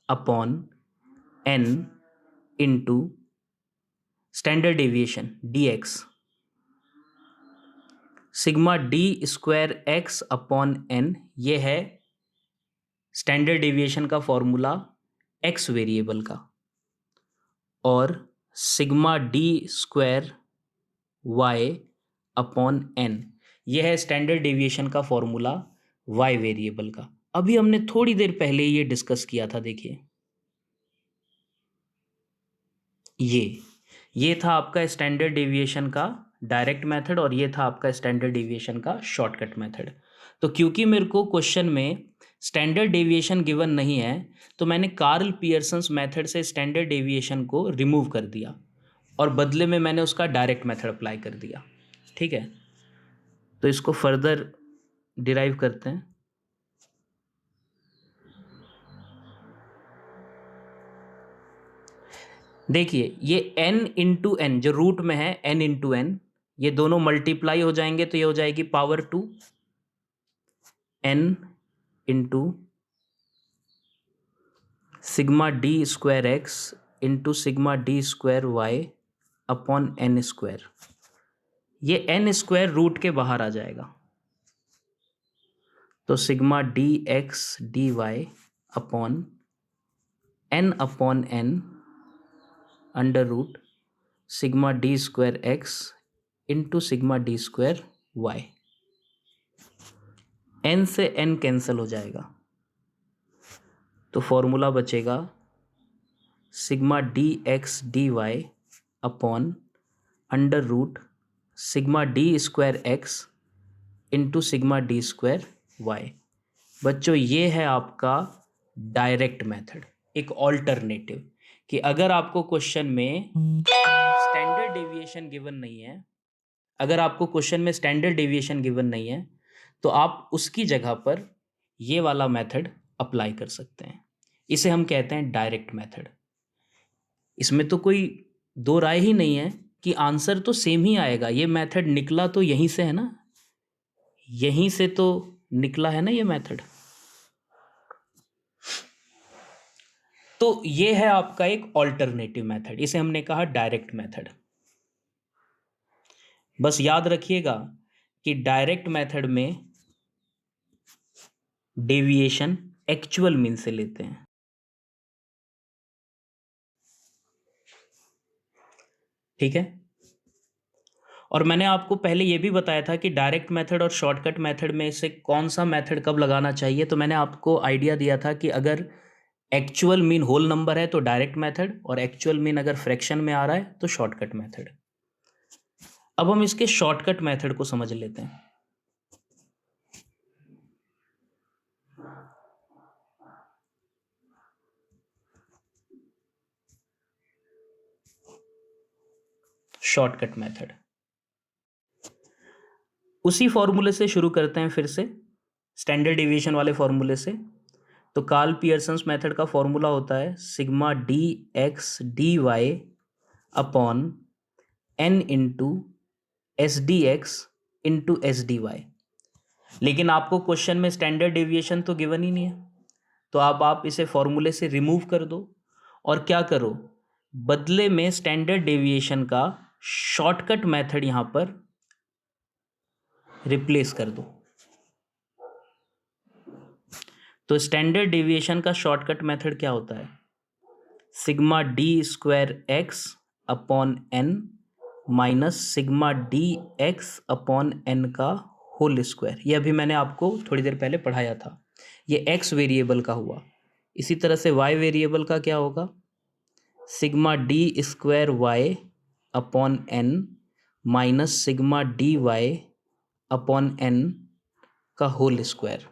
upon n into standard deviation d x, sigma D square x upon n, ये है स्टैंडर्ड डेविएशन का फॉर्मूला एक्स वेरिएबल का, और sigma D square y upon n, यह है स्टैंडर्ड डेविएशन का formula y variable का। अभी हमने थोड़ी देर पहले ये डिस्कस किया था, देखिए ये था आपका स्टैंडर्ड डेविएशन का डायरेक्ट मेथड और ये था आपका स्टैंडर्ड डेविएशन का शॉर्टकट मेथड। तो क्योंकि मेरे को क्वेश्चन में स्टैंडर्ड डेविएशन गिवन नहीं है, तो मैंने कार्ल पियर्सन्स मेथड से स्टैंडर्ड डेविएशन को रिमूव कर दिया और बदले में मैंने उसका डायरेक्ट मेथड अप्लाई कर दिया। ठीक है, तो इसको फर्दर डिराइव करते हैं। देखिए ये n इंटू एन जो रूट में है, n इंटू एन, ये दोनों मल्टीप्लाई हो जाएंगे तो ये हो जाएगी power 2 n into sigma D square x into sigma D square y upon n square. ये n स्क्वायर रूट के बाहर आ जाएगा, तो sigma D x d y upon n under root sigma D square x into sigma D square y. N से n cancel हो जाएगा, तो फॉर्मूला बचेगा sigma D x d y upon under root sigma D square x into sigma D square y. बच्चों ये है आपका direct method, एक ऑल्टरनेटिव, कि अगर आपको क्वेश्चन में स्टैंडर्ड डेविएशन गिवन नहीं है, अगर आपको क्वेश्चन में स्टैंडर्ड डेविएशन गिवन नहीं है, तो आप उसकी जगह पर ये वाला मेथड अप्लाई कर सकते हैं। इसे हम कहते हैं डायरेक्ट मेथड। इसमें तो कोई दो राय ही नहीं है कि आंसर तो सेम ही आएगा। ये मेथड निकला तो यहीं से है ना, यहीं से तो निकला है ना ये मेथड। तो ये है आपका एक ऑल्टरनेटिव मेथड, इसे हमने कहा डायरेक्ट मेथड। बस याद रखिएगा कि डायरेक्ट मेथड में डेविएशन एक्चुअल मीन से लेते हैं। ठीक है, और मैंने आपको पहले यह भी बताया था कि डायरेक्ट मेथड और शॉर्टकट मेथड में से कौन सा मेथड कब लगाना चाहिए। तो मैंने आपको आइडिया दिया था कि अगर एक्चुअल मीन होल नंबर है तो डायरेक्ट मेथड, और एक्चुअल मीन अगर फ्रैक्शन में आ रहा है तो शॉर्टकट मेथड। अब हम इसके शॉर्टकट मेथड को समझ लेते हैं। शॉर्टकट मेथड उसी फॉर्मूले से शुरू करते हैं, फिर से स्टैंडर्ड डेविएशन वाले फॉर्मूले से। तो कार्ल पियर्सन्स मेथड का फॉर्मूला होता है sigma D x d y upon n into S D x into S D y. लेकिन आपको क्वेश्चन में स्टैंडर्ड डेविएशन तो गिवन ही नहीं है, तो आप इसे फॉर्मूले से रिमूव कर दो और क्या करो, बदले में स्टैंडर्ड डेविएशन का शॉर्टकट मेथड यहां पर रिप्लेस कर दो। तो स्टैंडर्ड डेविएशन का शॉर्टकट मेथड क्या होता है, sigma D square x upon N minus sigma D x upon N का होल स्क्वायर। ये अभी मैंने आपको थोड़ी देर पहले पढ़ाया था, ये एक्स वेरिएबल का हुआ। इसी तरह से वाई वेरिएबल का क्या होगा, sigma D square y upon N minus sigma d y upon N का होल स्क्वायर।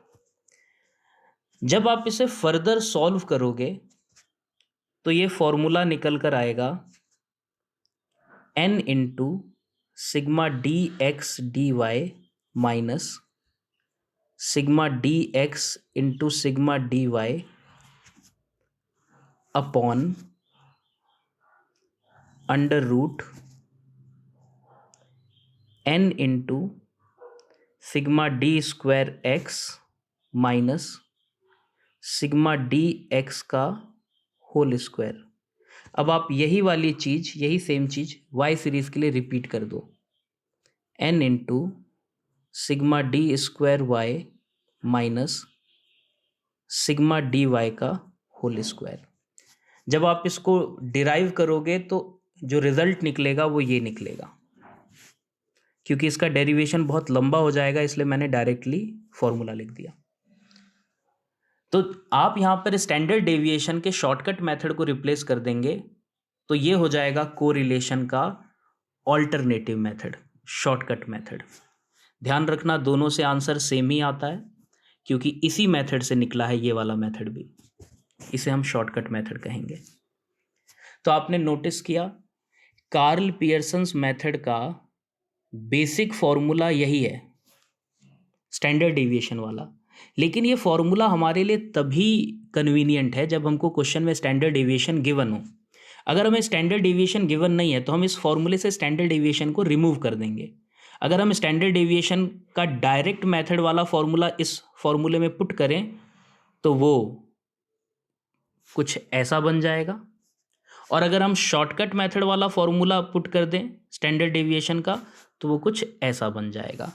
जब आप इसे फर्दर सॉल्व करोगे तो ये फॉर्मूला निकल कर आएगा n into sigma D x d y minus sigma D x into sigma d y upon under root n into sigma D square x minus sigma D x का whole square. अब आप यही वाली चीज़, यही same चीज़ Y series के लिए repeat कर दो, n into sigma D square y minus sigma d y का होल स्क्वायर। जब आप इसको डिराइव करोगे तो जो रिजल्ट निकलेगा वो ये निकलेगा। क्योंकि इसका डेरिवेशन बहुत लंबा हो जाएगा इसलिए मैंने डायरेक्टली फॉर्मूला लिख दिया। तो आप यहाँ पर स्टैंडर्ड डेविएशन के शॉर्टकट मेथड को रिप्लेस कर देंगे तो ये हो जाएगा कोरिलेशन का ऑल्टरनेटिव मेथड, शॉर्टकट मेथड। ध्यान रखना दोनों से आंसर सेम ही आता है क्योंकि इसी मेथड से निकला है ये वाला मेथड भी। इसे हम शॉर्टकट मेथड कहेंगे। तो आपने नोटिस किया कार्ल पियर्सन्स मेथड का बेसिक फॉर्मूला यही है, स्टैंडर्ड डेविएशन वाला। लेकिन ये फॉर्मूला हमारे लिए तभी कन्वीनियंट है जब हमको क्वेश्चन में स्टैंडर्ड डेविएशन गिवन हो। अगर हमें स्टैंडर्ड डेविएशन गिवन नहीं है तो हम इस फॉर्मूले से स्टैंडर्ड डेविएशन को रिमूव कर देंगे। अगर हम स्टैंडर्ड डेविएशन का डायरेक्ट मेथड वाला फॉर्मूला इस फॉर्मूले में पुट करें तो वो कुछ ऐसा बन जाएगा, और अगर हम शॉर्टकट मेथड वाला फॉर्मूला पुट कर दें स्टैंडर्ड डेविएशन का तो वो कुछ ऐसा बन जाएगा।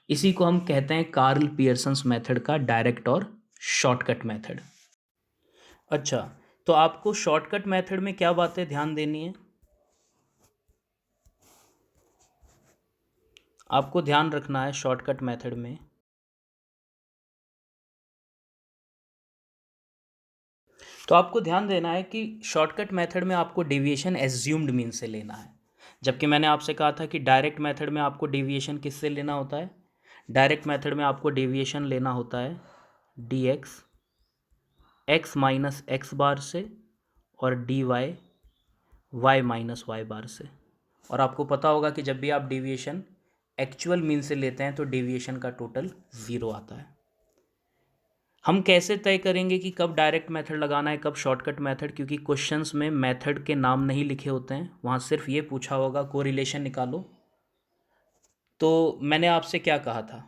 इसी को हम कहते हैं कार्ल पियर्सन्स मेथड का डायरेक्ट और शॉर्टकट मेथड। अच्छा, तो आपको शॉर्टकट मेथड में क्या बातें ध्यान देनी है? आपको ध्यान रखना है शॉर्टकट मेथड में तो आपको ध्यान देना है कि शॉर्टकट मेथड में आपको डेविएशन एज्यूम्ड मीन से लेना है, जबकि मैंने आपसे कहा था कि डायरेक्ट मेथड में आपको डेविएशन किससे लेना होता है? डायरेक्ट मेथड में आपको डेविएशन लेना होता है डी एक्स माइनस एक्स बार से और डी वाई माइनस वाई बार से। और आपको पता होगा कि जब भी आप डेविएशन एक्चुअल मीन से लेते हैं तो डेविएशन का टोटल 0 आता है। हम कैसे तय करेंगे कि कब डायरेक्ट मेथड लगाना है, कब शॉर्टकट मेथड? क्योंकि क्वेश्चंस में मेथड के नाम नहीं लिखे होते हैं, वहाँ सिर्फ ये पूछा होगा कोरिलेशन निकालो। तो मैंने आपसे क्या कहा था,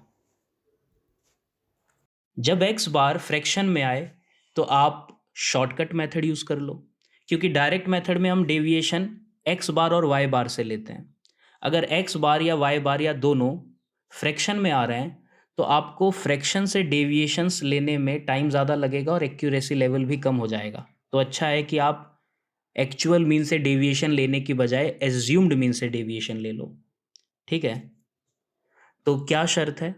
जब एक्स बार फ्रैक्शन में आए तो आप शॉर्टकट मेथड यूज़ कर लो, क्योंकि डायरेक्ट मेथड में हम डेविएशन एक्स बार और वाई बार से लेते हैं। अगर एक्स बार या वाई बार या दोनों फ्रैक्शन में आ रहे हैं तो आपको फ्रैक्शन से डेविएशंस लेने में टाइम ज़्यादा लगेगा और एक्यूरेसी लेवल भी कम हो जाएगा। तो अच्छा है कि आप एक्चुअल मीन से डेविएशन लेने की बजाय एज्यूम्ड मीन से डेविएशन ले लो। ठीक है, तो क्या शर्त है?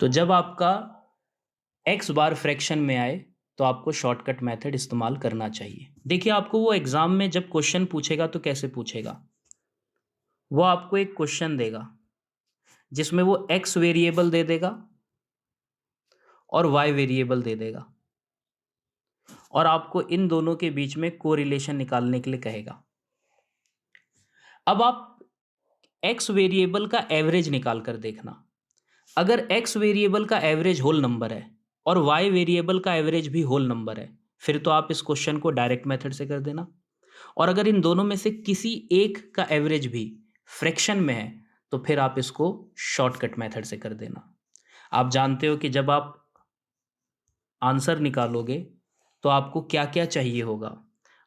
तो जब आपका एक्स बार फ्रैक्शन में आए तो आपको शॉर्टकट मेथड इस्तेमाल करना चाहिए। देखिए, आपको वो एग्ज़ाम में जब क्वेश्चन पूछेगा तो कैसे पूछेगा, वो आपको एक क्वेश्चन देगा जिसमें वो एक्स वेरिएबल दे देगा और वाई वेरिएबल दे देगा और आपको इन दोनों के बीच में कोरिलेशन निकालने के लिए कहेगा। अब आप एक्स वेरिएबल का एवरेज निकाल कर देखना। अगर एक्स वेरिएबल का एवरेज होल नंबर है और वाई वेरिएबल का एवरेज भी होल नंबर है, फिर तो आप इस क्वेश्चन को डायरेक्ट मेथड से कर देना। और अगर इन दोनों में से किसी एक का एवरेज भी फ्रैक्शन में है तो फिर आप इसको शॉर्टकट मेथड से कर देना। आप जानते हो कि जब आप आंसर निकालोगे तो आपको क्या क्या चाहिए होगा।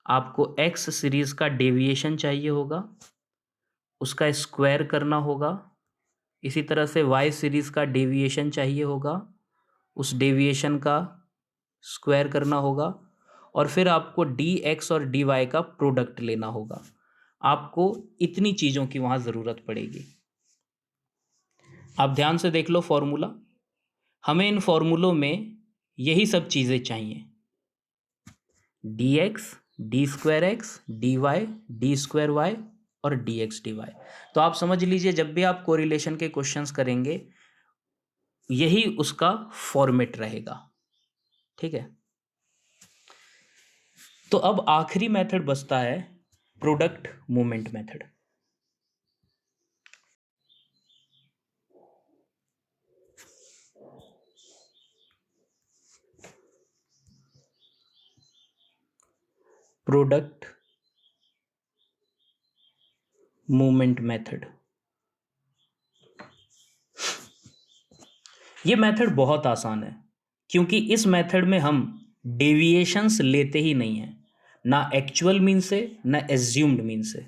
आपको एक्स सीरीज का डेविएशन चाहिए होगा, उसका स्क्वायर करना होगा। इसी तरह से वाई सीरीज का डेविएशन चाहिए होगा, उस डेविएशन का स्क्वायर करना होगा। और फिर आपको डी एक्स और डी वाई का प्रोडक्ट लेना होगा। आपको इतनी चीज़ों की वहाँ ज़रूरत पड़ेगी। आप ध्यान से देख लो फॉर्मूला, हमें इन फॉर्मूलों में यही सब चीज़ें चाहिए, d x d square x d y d square y और dx dy। तो आप समझ लीजिए जब भी आप कोरिलेशन के क्वेश्चंस करेंगे यही उसका फॉर्मेट रहेगा। ठीक है, तो अब आखिरी मेथड बचता है product movement method. Product movement method, ये मेथड बहुत आसान है क्योंकि इस मेथड में हम डेविएशंस लेते ही नहीं हैं, ना एक्चुअल मीन से ना एज्यूम्ड मीन से।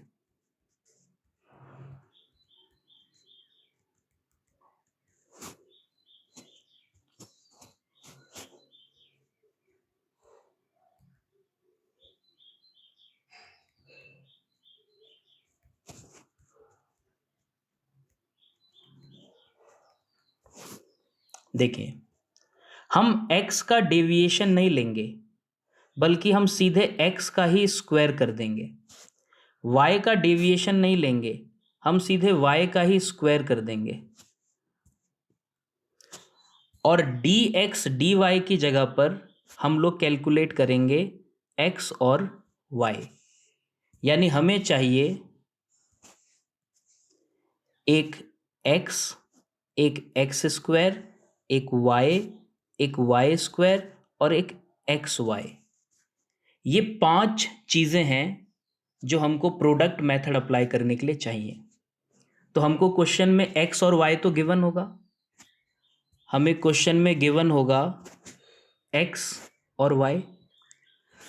देखिए, हम x का डेविएशन नहीं लेंगे बल्कि हम सीधे x का ही स्क्वायर कर देंगे। y का डेविएशन नहीं लेंगे, हम सीधे y का ही स्क्वायर कर देंगे। और dx dy की जगह पर हम लोग कैलकुलेट करेंगे x और y। यानी हमें चाहिए एक x, एक x स्क्वायर, एक y स्क्वायर और एक xy। ये 5 चीज़ें हैं जो हमको प्रोडक्ट मेथड अप्लाई करने के लिए चाहिए। तो हमको क्वेश्चन में x और y तो गिवन होगा, हमें क्वेश्चन में गिवन होगा x और y।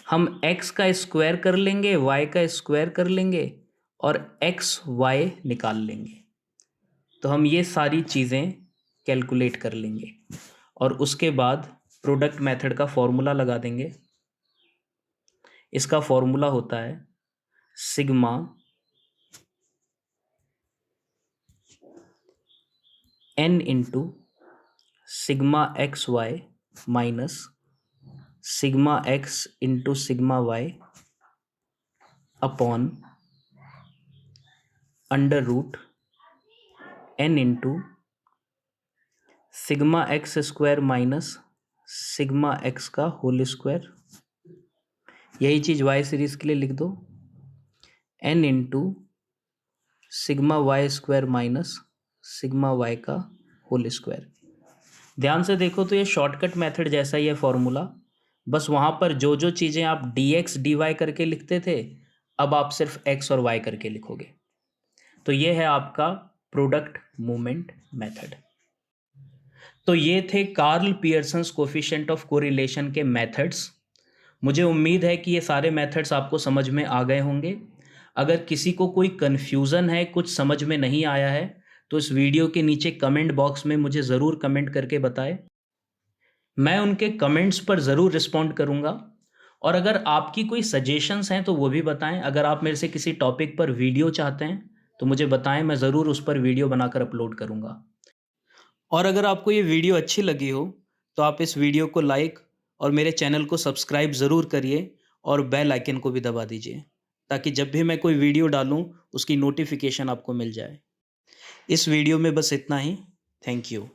हम x का स्क्वायर कर लेंगे, y का स्क्वायर कर लेंगे और x y निकाल लेंगे। तो हम ये सारी चीज़ें कैलकुलेट कर लेंगे और उसके बाद प्रोडक्ट मेथड का फॉर्मूला लगा देंगे। इसका फॉर्मूला होता है sigma n into sigma x y minus sigma x into sigma y upon under root n into sigma x square minus sigma x का होल स्क्वायर। यही चीज़ वाई सीरीज के लिए लिख दो, n into sigma y square minus sigma y का whole square. ध्यान से देखो तो ये शॉर्टकट मेथड जैसा ही है फॉर्मूला, बस वहाँ पर जो जो चीज़ें आप dx dy करके लिखते थे अब आप सिर्फ x और y करके लिखोगे। तो ये है आपका प्रोडक्ट मूवमेंट मेथड। तो ये थे Carl Pearson's coefficient of correlation के मेथड्स। मुझे उम्मीद है कि ये सारे मेथड्स आपको समझ में आ गए होंगे। अगर किसी को कोई कन्फ्यूज़न है, कुछ समझ में नहीं आया है, तो इस वीडियो के नीचे कमेंट बॉक्स में मुझे ज़रूर कमेंट करके बताएं। मैं उनके कमेंट्स पर ज़रूर रिस्पॉन्ड करूँगा। और अगर आपकी कोई सजेशंस हैं तो वो भी बताएं। अगर आप मेरे से किसी टॉपिक पर वीडियो चाहते हैं तो मुझे बताएं, मैं ज़रूर उस पर वीडियो बनाकर अपलोड करूँगा। और अगर आपको ये वीडियो अच्छी लगी हो तो आप इस वीडियो को लाइक और मेरे चैनल को सब्सक्राइब ज़रूर करिए और बेल आइकन को भी दबा दीजिए ताकि जब भी मैं कोई वीडियो डालूं उसकी नोटिफिकेशन आपको मिल जाए। इस वीडियो में बस इतना ही। Thank you.